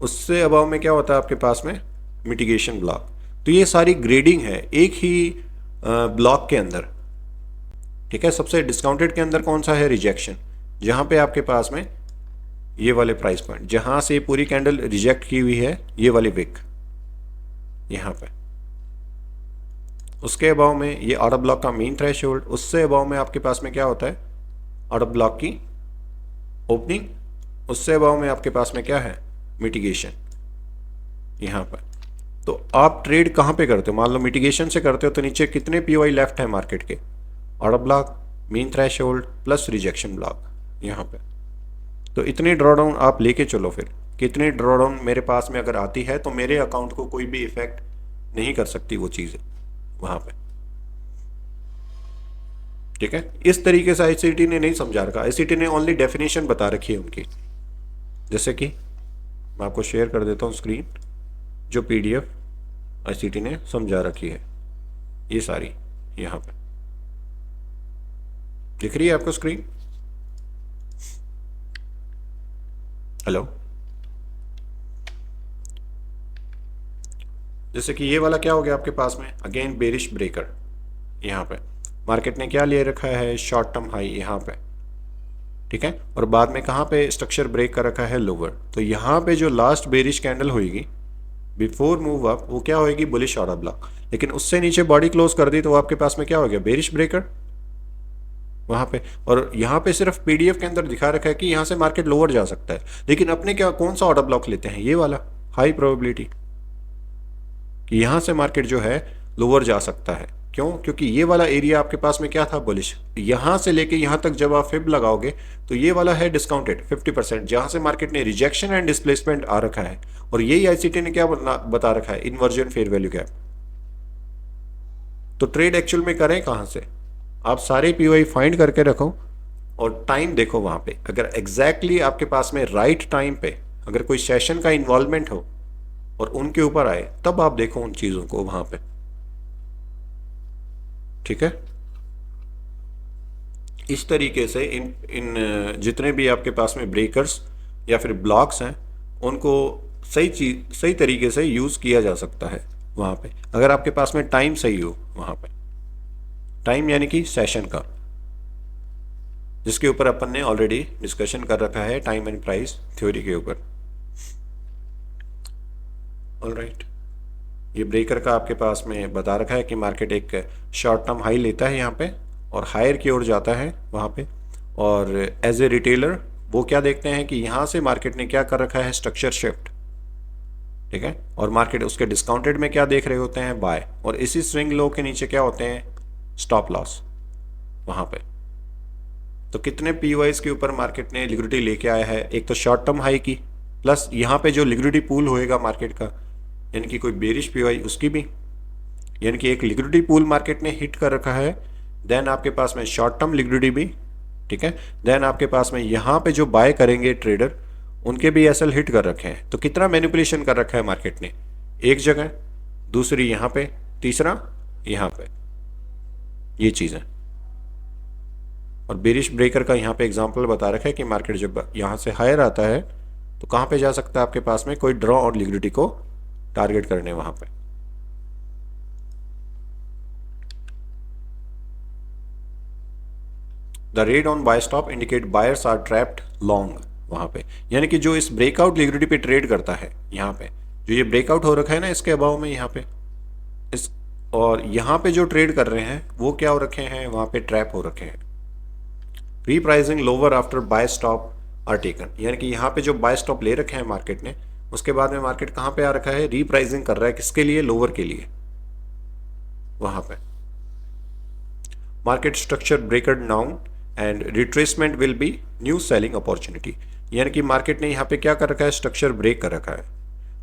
उससे अबाव में क्या होता है आपके पास में, मिटिगेशन ब्लॉक। तो ये सारी ग्रेडिंग है एक ही ब्लॉक के अंदर, ठीक है। सबसे डिस्काउंटेड के अंदर कौन सा है, रिजेक्शन, जहां पे आपके पास में ये वाले प्राइस पॉइंट, जहां से पूरी कैंडल रिजेक्ट की हुई है, ये वाली विक यहां पे। उसके अबाव में ये ऑर्डर ब्लॉक का मीन थ्रेशोल्ड। उससे अबाव में आपके पास में क्या होता है, ऑर्डर ब्लॉक की ओपनिंग। उससे अबाव में आपके पास में क्या है, मिटिगेशन यहां पर। तो आप ट्रेड कहां पे करते हो, मान लो मिटिगेशन से करते हो तो नीचे कितने पीओआई लेफ्ट है मार्केट के, order block, mean threshold plus rejection block यहां पे। तो इतनी ड्रॉडाउन आप लेके चलो फिर, कितनी ड्रॉडाउन मेरे पास में अगर आती है तो मेरे अकाउंट को कोई भी इफेक्ट नहीं कर सकती वो चीज़ें वहां पे, ठीक है। इस तरीके से आईसीटी ने नहीं समझा रखा, आईसीटी ने ओनली डेफिनेशन बता रखी है उनकी। जैसे कि मैं आपको शेयर कर देता हूँ स्क्रीन, जो पीडीएफ आईसीटी ने समझा रखी है ये सारी, यहां पे दिख रही है आपको स्क्रीन। हेलो, जैसे कि ये वाला क्या हो गया आपके पास में, अगेन बेरिश ब्रेकर। यहाँ पे मार्केट ने क्या ले रखा है, शॉर्ट टर्म हाई यहाँ पे, ठीक है। और बाद में कहाँ पे स्ट्रक्चर ब्रेक कर रखा है, लोअर। तो यहाँ पे जो लास्ट बेरिश कैंडल होगी बिफोर मूव अप, वो क्या होगी, बुलिश ऑर्डर ब्लॉक। लेकिन उससे नीचे बॉडी क्लोज कर दी तो आपके पास में क्या हो गया, बेरिश ब्रेकर वहां पे। और यहाँ पे सिर्फ पीडीएफ के अंदर दिखा रखा है कि यहाँ से मार्केट लोअर जा सकता है, लेकिन अपने क्या कौन सा ऑर्डर ब्लॉक लेते हैं, ये वाला हाई प्रोबेबिलिटी कि यहां से मार्केट जो है लोअर जा सकता है। क्यों, क्योंकि ये वाला एरिया आपके पास में क्या था, बुलिश। यहां से लेके यहां तक जब आप फिब लगाओगे तो ये वाला है डिस्काउंटेड 50%, जहां से मार्केट ने रिजेक्शन एंड डिस्प्लेसमेंट आ रखा है। और यही आईसीटी ने क्या बता रखा है, इन्वर्जन फेयर वैल्यू गैप। तो ट्रेड एक्चुअल में करें कहां से, आप सारे पीओआई फाइंड करके रखो और टाइम देखो वहां पे। अगर एग्जैक्टली आपके पास में राइट टाइम पे अगर कोई सेशन का इन्वॉल्वमेंट हो और उनके ऊपर आए, तब आप देखो उन चीजों को वहां पे, ठीक है। इस तरीके से इन जितने भी आपके पास में ब्रेकर्स या फिर ब्लॉक्स हैं, उनको सही तरीके से यूज किया जा सकता है वहां पे, अगर आपके पास में टाइम सही हो वहां पे। टाइम यानी कि सेशन का, जिसके ऊपर अपन ने ऑलरेडी डिस्कशन कर रखा है, टाइम एंड प्राइस थ्योरी के ऊपर। ऑलराइट, ये ब्रेकर का आपके पास में बता रखा है कि मार्केट एक शॉर्ट टर्म हाई लेता है यहाँ पे और हायर की ओर जाता है वहाँ पे। और एज ए रिटेलर वो क्या देखते हैं कि यहाँ से मार्केट ने क्या कर रखा है, स्ट्रक्चर शिफ्ट, ठीक है। और मार्केट उसके डिस्काउंटेड में क्या देख रहे होते हैं, बाय। और इसी स्विंग लो के नीचे क्या होते हैं, स्टॉप लॉस वहाँ पे। तो कितने पीवाइज के ऊपर मार्केट ने लिक्विडिटी लेके आया है, एक तो शॉर्ट टर्म हाई की, प्लस यहाँ पे जो लिक्विडिटी पूल होएगा मार्केट का, यानी कि कोई बेरिश पीवाई उसकी भी, यानी कि एक लिक्विडिटी पूल मार्केट ने हिट कर रखा है। देन आपके पास में शॉर्ट टर्म लिक्विडिटी भी, ठीक है। देन आपके पास में यहाँ पे जो बाय करेंगे ट्रेडर, उनके भी एसएल हिट कर रखे हैं। तो कितना मैनिपुलेशन कर रखा है मार्केट ने, एक जगह, दूसरी यहाँ पे, तीसरा यहाँ पे, ये चीज़ है। और बेरिश ब्रेकर का यहाँ पे एग्जांपल बता रखा है कि मार्केट जब यहाँ से हायर आता है तो कहाँ पे जा सकता है आपके पास में, कोई ड्रॉ और लिक्विडिटी को टारगेट करने वहां पे। The red on buy stop indicate buyers are trapped long वहां पे, यानी कि जो इस ब्रेकआउट लिक्विडिटी पे ट्रेड करता है, यहाँ पे जो ये ब्रेकआउट हो रखा है ना इसके अभाव में यहाँ पे इस, और यहाँ पे जो ट्रेड कर रहे हैं वो क्या हो रखे हैं, वहां पे ट्रैप हो रखे हैं। Repricing lower after buy stops are taken, यानी कि यहाँ पे जो बाय स्टॉप ले रखे हैं मार्केट ने, उसके बाद में मार्केट कहां पे आ रखा है, रीप्राइजिंग कर रहा है, किसके लिए, लोअर के लिए वहां पे। Market structure breaker down and retracement will be new selling opportunity, यानी कि मार्केट ने यहाँ पे क्या कर रखा है, स्ट्रक्चर ब्रेक कर रखा है।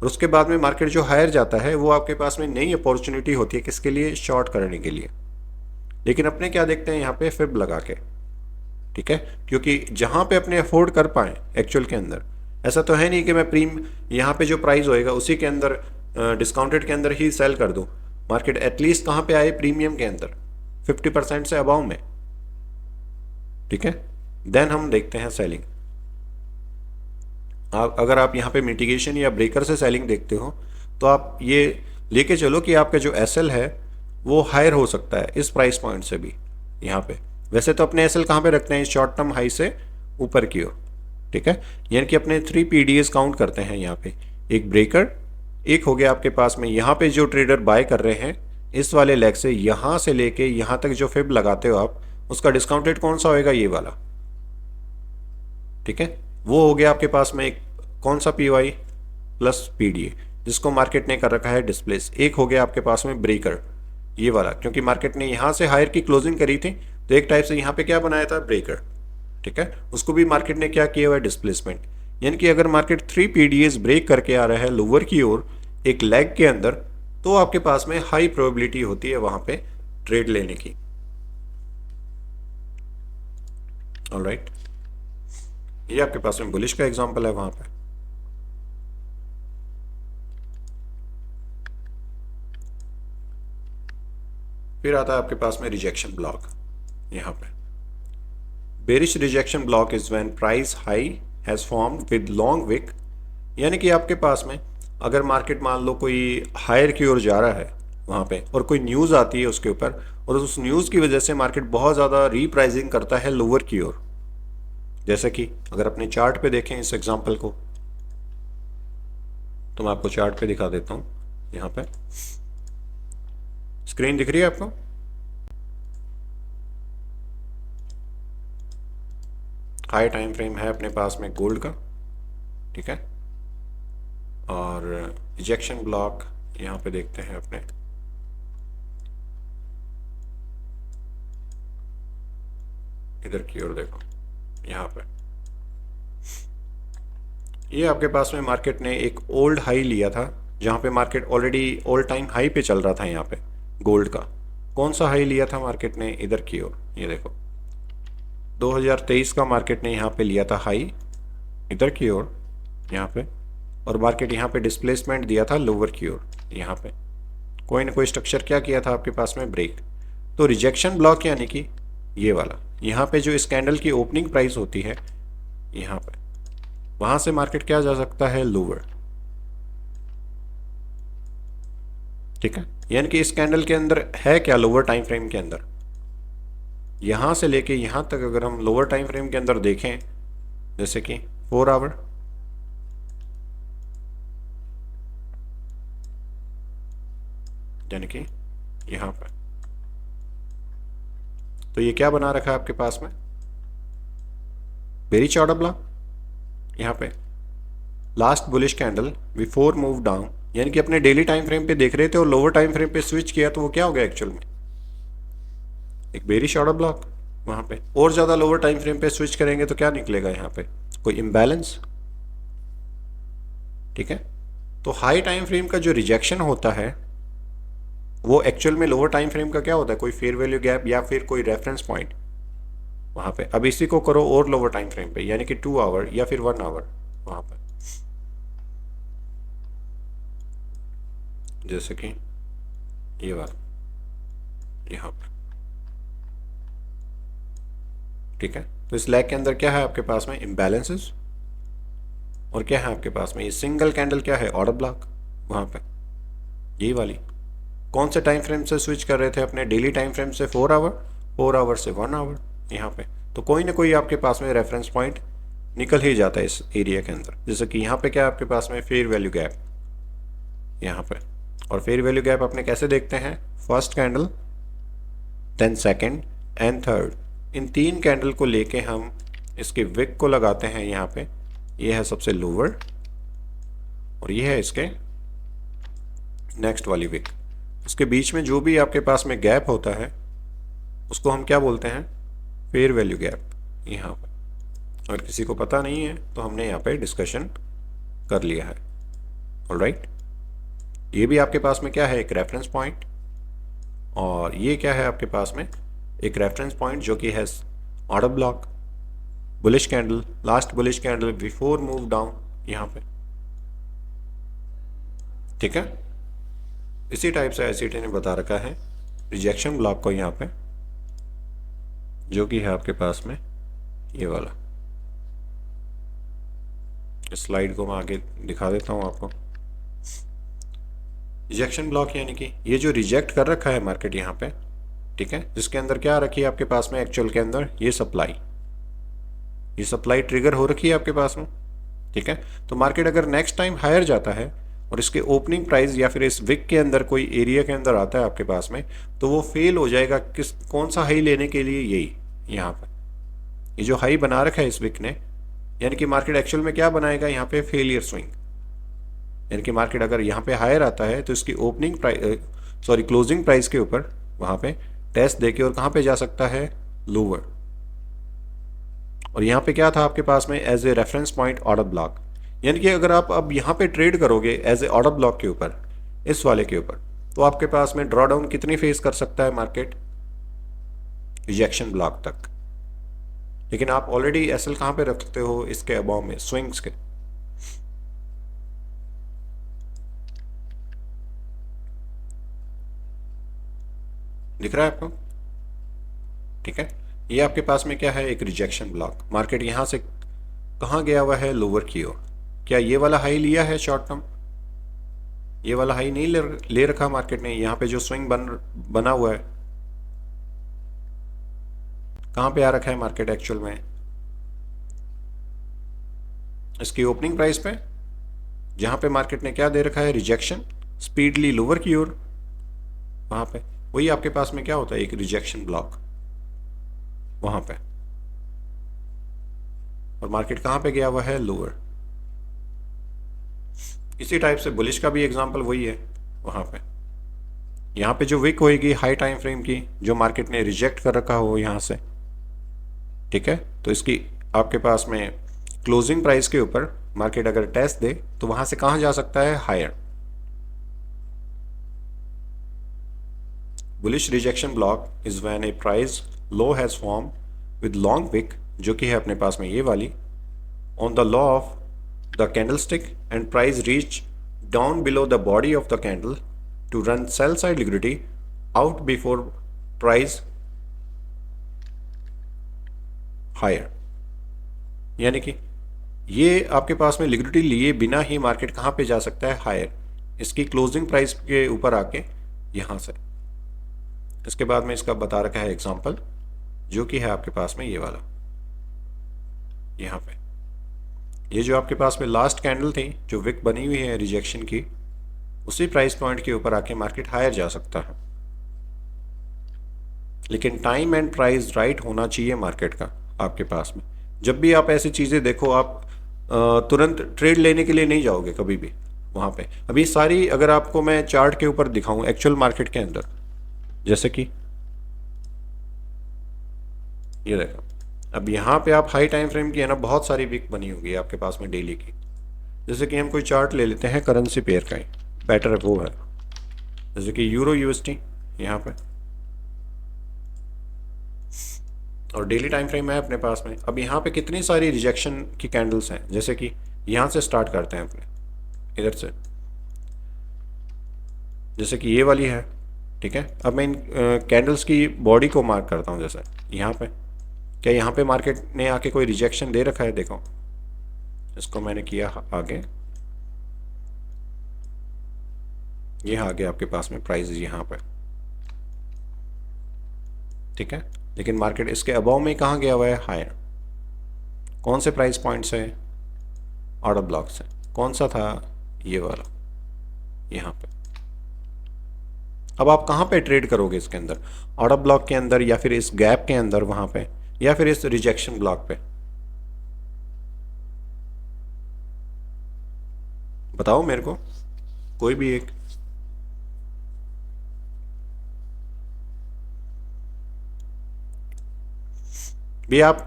और उसके बाद में मार्केट जो हायर जाता है वो आपके पास में नई अपॉर्चुनिटी होती है किसके लिए, शॉर्ट करने के लिए। लेकिन अपने क्या देखते हैं यहाँ पे, फिब लगा के, ठीक है, क्योंकि जहां पे अपने अफोर्ड कर पाए एक्चुअल के अंदर, ऐसा तो है नहीं कि मैं यहाँ पे जो प्राइस होएगा उसी के अंदर डिस्काउंटेड के अंदर ही सेल कर दूं। मार्केट एटलीस्ट कहां पे आए, प्रीमियम के अंदर 50% से अबाउ में, ठीक है, देन हम देखते हैं सेलिंग। अगर आप यहाँ पे मिटिगेशन या ब्रेकर से सेलिंग देखते हो तो आप ये लेके चलो कि आपका जो एसएल है वो हायर हो सकता है इस प्राइस पॉइंट से भी यहाँ पे। वैसे तो अपने एसएल कहाँ पे रखते हैं, शॉर्ट टर्म हाई से ऊपर की ओर, ठीक है, यानी कि अपने 3 पीडीएस काउंट करते हैं यहाँ पे। एक ब्रेकर, एक हो गया आपके पास में यहाँ पे जो ट्रेडर बाय कर रहे हैं इस वाले लेग से यहाँ से लेके यहाँ तक जो फिब लगाते हो आप, उसका डिस्काउंटेड कौन सा होएगा, ये वाला, ठीक है। वो हो गया आपके पास में एक कौन सा पीवाई प्लस पीडीए जिसको मार्केट ने कर रखा है डिस्प्लेस। एक हो गया आपके पास में ब्रेकर, ये वाला, क्योंकि मार्केट ने यहाँ से हायर की क्लोजिंग करी थी तो एक टाइप से यहाँ पे क्या बनाया था, ब्रेकर, ठीक है, उसको भी मार्केट ने क्या किया हुआ है, डिस्प्लेसमेंट। यानी कि अगर मार्केट 3 पीडीएस ब्रेक करके आ रहा है लोअर की ओर एक लेग के अंदर, तो आपके पास में हाई प्रोबेबिलिटी होती है वहां पे ट्रेड लेने की। ऑलराइट, ये आपके पास में बुलिश का एग्जांपल है वहां पे। फिर आता है आपके पास में रिजेक्शन ब्लॉक। यहां पे bearish rejection block is when price high has formed with long wick, यानी कि आपके पास में अगर मार्केट मान लो कोई हायर की ओर जा रहा है वहां पे और कोई न्यूज़ आती है उसके ऊपर और उस न्यूज़ की वजह से मार्केट बहुत ज़्यादा रीप्राइजिंग करता है लोअर की ओर, जैसे कि अगर अपने चार्ट पे देखें इस एग्जांपल को, तो मैं आपको चार्ट पे दिखा देता हूं। यहां पे स्क्रीन दिख रही है आपको, हाई टाइम फ्रेम है अपने पास में गोल्ड का, ठीक है, और रिजेक्शन ब्लॉक यहां पे देखते हैं अपने, इधर की ओर देखो, यहां पे ये आपके पास में मार्केट ने एक ओल्ड हाई लिया था जहां पे market already all time high पे चल रहा था। यहाँ पे गोल्ड का कौन सा हाई लिया था मार्केट ने, इधर की ओर, ये देखो 2023 का मार्केट ने यहाँ पे लिया था हाई इधर की ओर यहाँ पे, और मार्केट यहाँ पे डिस्प्लेसमेंट दिया था लोअर की ओर, यहाँ पे कोई ना कोई स्ट्रक्चर क्या किया था आपके पास में, ब्रेक। तो रिजेक्शन ब्लॉक यानी कि ये वाला, यहाँ पे जो इस कैंडल की ओपनिंग प्राइस होती है यहाँ पे, वहां से मार्केट क्या जा सकता है, लोअर, ठीक है। यानी कि इस कैंडल के अंदर है क्या, लोअर टाइम फ्रेम के अंदर, यहां से लेके यहां तक अगर हम लोअर टाइम फ्रेम के अंदर देखें, जैसे कि 4 आवर, यानी कि यहां पर, तो ये क्या बना रखा है आपके पास में, वेरी चौड़ा ब्लॉक। यहाँ पे last bullish candle before move down, यानी कि अपने डेली टाइम फ्रेम पे देख रहे थे और लोअर टाइम फ्रेम पे स्विच किया तो वो क्या हो गया एक्चुअल में, एक बेरिश ऑर्डर ब्लॉक। वहां पे और ज्यादा लोअर टाइम फ्रेम पे स्विच करेंगे तो क्या निकलेगा, यहाँ पे कोई इम्बैलेंस, ठीक है। तो हाई टाइम फ्रेम का जो रिजेक्शन होता है वो एक्चुअल में लोअर टाइम फ्रेम का क्या होता है, कोई फेयर वैल्यू गैप या फिर कोई रेफरेंस पॉइंट वहां पे। अब इसी को करो और लोअर टाइम फ्रेम पे, यानी कि 2 आवर या फिर 1 आवर वहां पे, जैसे कि ये वाला यहां पर, ठीक है। तो इस लैग के अंदर क्या है आपके पास में, इम्बैलेंसेस, और क्या है आपके पास में ये सिंगल कैंडल क्या है, ऑर्डर ब्लॉक वहां पे, यही वाली। कौन से टाइम फ्रेम से स्विच कर रहे थे, अपने डेली टाइम फ्रेम से 4 आवर, 4 आवर से 1 आवर यहाँ पे। तो कोई ना कोई आपके पास में रेफरेंस पॉइंट निकल ही जाता है इस एरिया के अंदर, जैसे कि यहाँ पे क्या है आपके पास में, फेयर वैल्यू गैप यहाँ पे। और फेयर वैल्यू गैप अपने कैसे देखते हैं, first candle, then second and third, in 3 candle को लेके हम इसके विक को लगाते हैं यहाँ पे। ये है सबसे लोअर और ये है इसके नेक्स्ट वाली विक। उसके बीच में जो भी आपके पास में गैप होता है उसको हम क्या बोलते हैं, फेयर वैल्यू गैप। यहाँ पर अगर किसी को पता नहीं है तो हमने यहाँ पे डिस्कशन कर लिया है। ऑलराइट, ये भी आपके पास में क्या है, एक रेफरेंस पॉइंट, और ये क्या है आपके पास में, एक रेफरेंस पॉइंट जो कि है order block, bullish candle, last bullish candle before move down यहाँ पे, ठीक है। इसी टाइप से एसईटी ने बता रखा है रिजेक्शन ब्लॉक को यहाँ पे, जो कि है आपके पास में ये वाला। इस स्लाइड को मैं आगे दिखा देता हूँ आपको। रिजेक्शन ब्लॉक यानी कि ये जो रिजेक्ट कर रखा है मार्केट यहाँ पे, ठीक है, जिसके अंदर क्या रखी है आपके पास में, एक्चुअल के अंदर ये सप्लाई ट्रिगर हो रखी है आपके पास में, ठीक है। तो मार्केट अगर नेक्स्ट टाइम हायर जाता है और इसके ओपनिंग प्राइस या फिर इस विक के अंदर कोई एरिया के अंदर आता है आपके पास में, तो वो फेल हो जाएगा कौन सा हाई लेने के लिए, यही यहाँ पर ये जो हाई बना रखा है इस विक ने, यानी कि मार्केट एक्चुअल में क्या बनाएगा यहाँ पे, फेलियर स्विंग। यानी कि मार्केट अगर यहाँ पे हायर आता है तो इसकी ओपनिंग प्राइस क्लोजिंग प्राइस के ऊपर वहाँ पे टेस्ट देके और कहाँ पे जा सकता है, लोअर। और यहाँ पे क्या था आपके पास में, as a reference point order block. यानी कि अगर आप अब यहाँ पे ट्रेड करोगे एज ए ऑर्डर ब्लॉक के ऊपर, इस वाले के ऊपर, तो आपके पास में ड्रॉ डाउन कितनी फेस कर सकता है मार्केट, रिजेक्शन ब्लॉक तक। लेकिन आप ऑलरेडी एसएल कहाँ पे रखते हो, इसके अबाव में, स्विंग्स के। दिख रहा है आपको, ठीक है। ये आपके पास में क्या है, एक रिजेक्शन ब्लॉक। मार्केट यहां से कहाँ गया हुआ है, लोअर की ओर। क्या ये वाला हाई लिया है शॉर्ट टर्म, ये वाला हाई नहीं ले रखा मार्केट ने। यहाँ पे जो स्विंग बना हुआ है, कहाँ पे आ रखा है मार्केट एक्चुअल में, इसकी ओपनिंग प्राइस पे, जहां पे मार्केट ने क्या दे रखा है, रिजेक्शन, स्पीडली लोअर की ओर, वहां पे वही आपके पास में क्या होता है, एक रिजेक्शन ब्लॉक वहां पे। और मार्केट कहां पे गया हुआ है, लोअर। इसी टाइप से बुलिश का भी एग्जांपल वही है वहां पे। यहां पे जो विक होएगी हाई टाइम फ्रेम की, जो मार्केट ने रिजेक्ट कर रखा हो यहां से, ठीक है, तो इसकी आपके पास में क्लोजिंग प्राइस के ऊपर मार्केट अगर टेस्ट दे तो वहां से कहां जा सकता है, higher. Bullish rejection block is when a price low has form with long wick, जो कि है अपने पास में ये वाली, on the low of the candlestick and price reach down below the body of the candle to run sell side liquidity out before price higher. यानी कि ये आपके पास में लिक्विडिटी लिए बिना ही मार्केट कहाँ पे जा सकता है, हायर, इसकी क्लोजिंग प्राइस के ऊपर आके यहाँ से। इसके बाद में इसका बता रखा है एग्जांपल, जो कि है आपके पास में ये वाला, यहाँ पे ये जो आपके पास में लास्ट कैंडल थी जो विक बनी हुई है रिजेक्शन की, उसी प्राइस पॉइंट के ऊपर आके मार्केट हायर जा सकता है। लेकिन टाइम एंड प्राइस राइट होना चाहिए मार्केट का आपके पास में। जब भी आप ऐसी चीज़ें देखो, आप तुरंत ट्रेड लेने के लिए नहीं जाओगे कभी भी वहाँ पे। अभी सारी अगर आपको मैं चार्ट के ऊपर दिखाऊं एक्चुअल मार्केट के अंदर, जैसे कि ये देखो, अब यहाँ पे आप हाई टाइम फ्रेम की है ना, बहुत सारी विक बनी होगी आपके पास में डेली की। जैसे कि हम कोई चार्ट ले लेते हैं करेंसी पेयर का ही, बेटर वो है, जैसे कि यूरो यूएसडी यहाँ पे, और डेली टाइम फ्रेम है अपने पास में। अब यहाँ पे कितनी सारी रिजेक्शन की कैंडल्स हैं, जैसे कि यहाँ से स्टार्ट करते हैं अपने इधर से, जैसे कि ये वाली है, ठीक है। अब मैं इन कैंडल्स की बॉडी को मार्क करता हूँ, जैसे यहाँ पे, क्या यहाँ पे मार्केट ने आके कोई रिजेक्शन दे रखा है, देखो इसको मैंने किया आगे, ये आ गया आपके पास में प्राइस यहाँ पे, ठीक है। लेकिन मार्केट इसके अबव में कहाँ गया हुआ है, हायर। कौन से प्राइस पॉइंट से, ऑर्डर ब्लॉक से, कौन सा था, ये वाला यहाँ पे। अब आप कहाँ पे ट्रेड करोगे इसके अंदर, ऑर्डर ब्लॉक के अंदर, या फिर इस गैप के अंदर वहां पे, या फिर इस रिजेक्शन ब्लॉक पे, बताओ मेरे को कोई भी एक। भी आप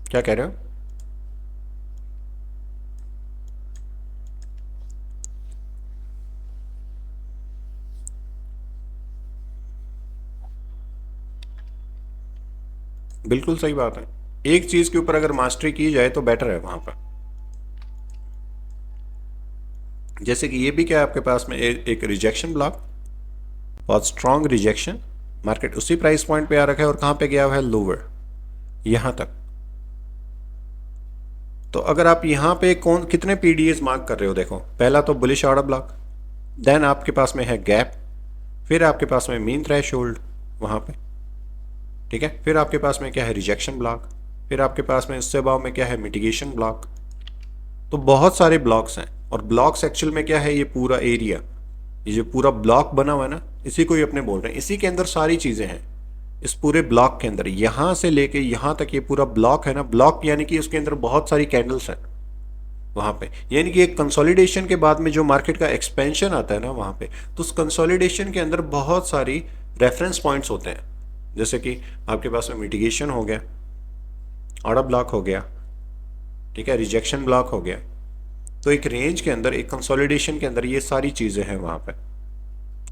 क्या कह रहे हो, बिल्कुल सही बात है। एक चीज के ऊपर अगर मास्टरी की जाए तो बेटर है वहां पर। जैसे कि ये भी क्या है आपके पास में एक रिजेक्शन ब्लॉक, बहुत स्ट्रॉन्ग रिजेक्शन, मार्केट उसी प्राइस पॉइंट पे आ रखा है और कहां पे गया हुआ है, लोअर, यहां तक। तो अगर आप यहां पे कौन कितने पीडीएस मार्क कर रहे हो, देखो पहला तो बुलिश ऑर्डर ब्लॉक, देन आपके पास में है गैप, फिर आपके पास में मीन थ्रेशोल्ड वहां पे, ठीक है, फिर आपके पास में क्या है, रिजेक्शन ब्लॉक, फिर आपके पास में उससे अबाव में क्या है, मिटिगेशन ब्लॉक। तो बहुत सारे ब्लॉक्स हैं, और ब्लॉक्स एक्चुअल में क्या है, ये पूरा एरिया, ये जो पूरा ब्लॉक बना हुआ है ना, इसी को ही अपने बोल रहे हैं, इसी के अंदर सारी चीजें हैं। इस पूरे ब्लॉक के अंदर यहां से लेके यहां तक ये पूरा ब्लॉक है ना, ब्लॉक यानी कि उसके अंदर बहुत सारी कैंडल्स हैं वहां पे, यानी कि एक कंसोलिडेशन के बाद में जो मार्केट का एक्सपेंशन आता है ना वहां पे, तो उस कंसोलिडेशन के अंदर बहुत सारी रेफरेंस पॉइंट्स होते हैं। जैसे कि आपके पास में मिटिगेशन हो गया, ऑर्डर ब्लॉक हो गया, ठीक है, रिजेक्शन ब्लॉक हो गया। तो एक रेंज के अंदर, एक कंसोलिडेशन के अंदर ये सारी चीजें हैं वहां पे।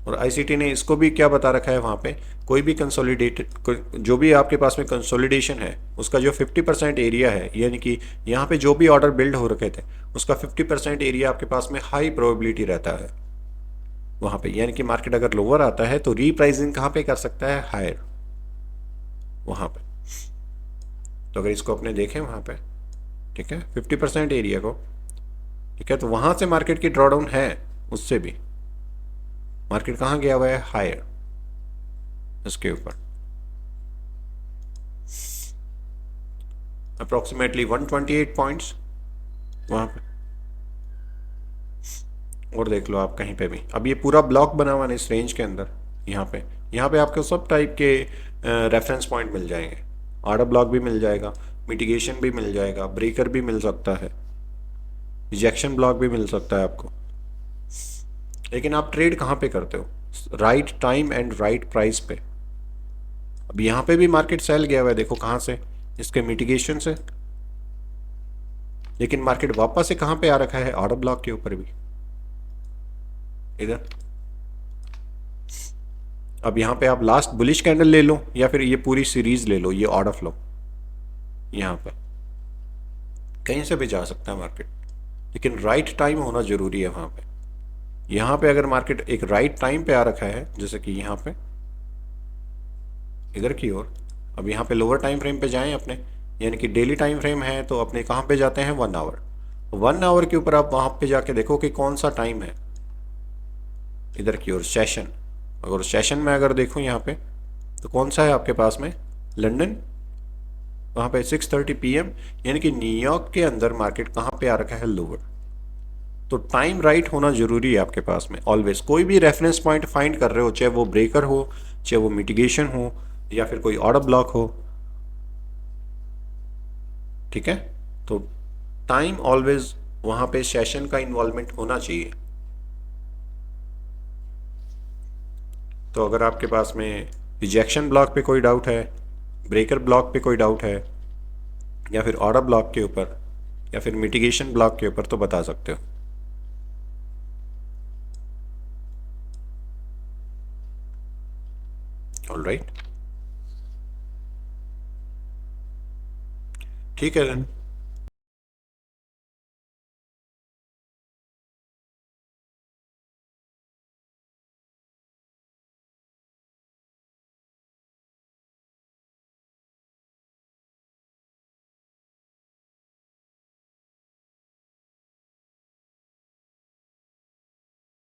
और आईसीटी ने इसको भी क्या बता रखा है वहां पे, कोई भी कंसोलिडेटेड, जो भी आपके पास में कंसोलिडेशन है उसका जो 50% एरिया है, यानी कि यहाँ पे जो भी ऑर्डर बिल्ड हो रखे थे उसका 50% एरिया आपके पास में हाई प्रोबेबिलिटी रहता है वहां पे, यानी कि मार्केट अगर लोअर आता है तो रीप्राइसिंग कहाँ पे कर सकता है, हायर वहां पे। तो अगर इसको अपने देखें वहां पे, ठीक है, 50% एरिया को, ठीक है, तो वहां से मार्केट की ड्रॉडाउन है, उससे भी मार्केट कहाँ गया हुआ है, हायर, इसके ऊपर अप्रोक्सीमेटली 128 पॉइंट्स वहां पे। और देख लो आप कहीं पे भी, अब ये पूरा ब्लॉक बना हुआ है इस रेंज के अंदर, यहाँ पे आपको सब टाइप के रेफरेंस पॉइंट मिल जाएंगे, ऑर्डर ब्लॉक भी मिल जाएगा, मिटिगेशन भी मिल जाएगा, ब्रेकर भी मिल सकता है, रिजेक्शन ब्लॉक भी मिल सकता है आपको। लेकिन आप ट्रेड कहाँ पे करते हो, right time and right price पे। अब यहाँ पे भी मार्केट सेल गया हुआ है, देखो कहाँ से, इसके मिटिगेशन से, लेकिन मार्केट वापस से कहाँ पे आ रखा है, ऑर्डर ब्लॉक के ऊपर भी, इधर। अब यहाँ पे आप लास्ट बुलिश कैंडल ले लो या फिर ये पूरी सीरीज ले लो, ये ऑर्डर फ्लो, यहाँ पे कहीं से भी जा सकता है मार्केट, लेकिन राइट टाइम होना जरूरी है वहां पे। यहाँ पे अगर मार्केट एक राइट टाइम पे आ रखा है, जैसे कि यहाँ पे इधर की ओर, अब यहाँ पे लोअर टाइम फ्रेम पे जाएं अपने, यानी कि डेली टाइम फ्रेम है तो अपने कहाँ पे जाते हैं, 1 आवर। 1 आवर के ऊपर आप वहां पे जाके देखो कि कौन सा टाइम है, इधर की ओर सेशन, अगर सेशन में अगर देखो यहाँ पे तो कौन सा है आपके पास में, लंदन, वहां पे 6:30 PM, यानी कि न्यूयॉर्क के अंदर मार्केट कहाँ पे आ रखा है, लोअर। तो टाइम राइट होना जरूरी है आपके पास में ऑलवेज, कोई भी रेफरेंस पॉइंट फाइंड कर रहे हो, चाहे वो ब्रेकर हो, चाहे वो मिटिगेशन हो, या फिर कोई ऑर्डर ब्लॉक हो, ठीक है। तो टाइम ऑलवेज वहां पे सेशन का इन्वॉल्वमेंट होना चाहिए। तो अगर आपके पास में रिजेक्शन ब्लॉक पे कोई डाउट है, ब्रेकर ब्लॉक पे कोई डाउट है, या फिर ऑर्डर ब्लॉक के ऊपर, या फिर मिटिगेशन ब्लॉक के ऊपर, तो बता सकते हो। ऑल राइट, ठीक है देन।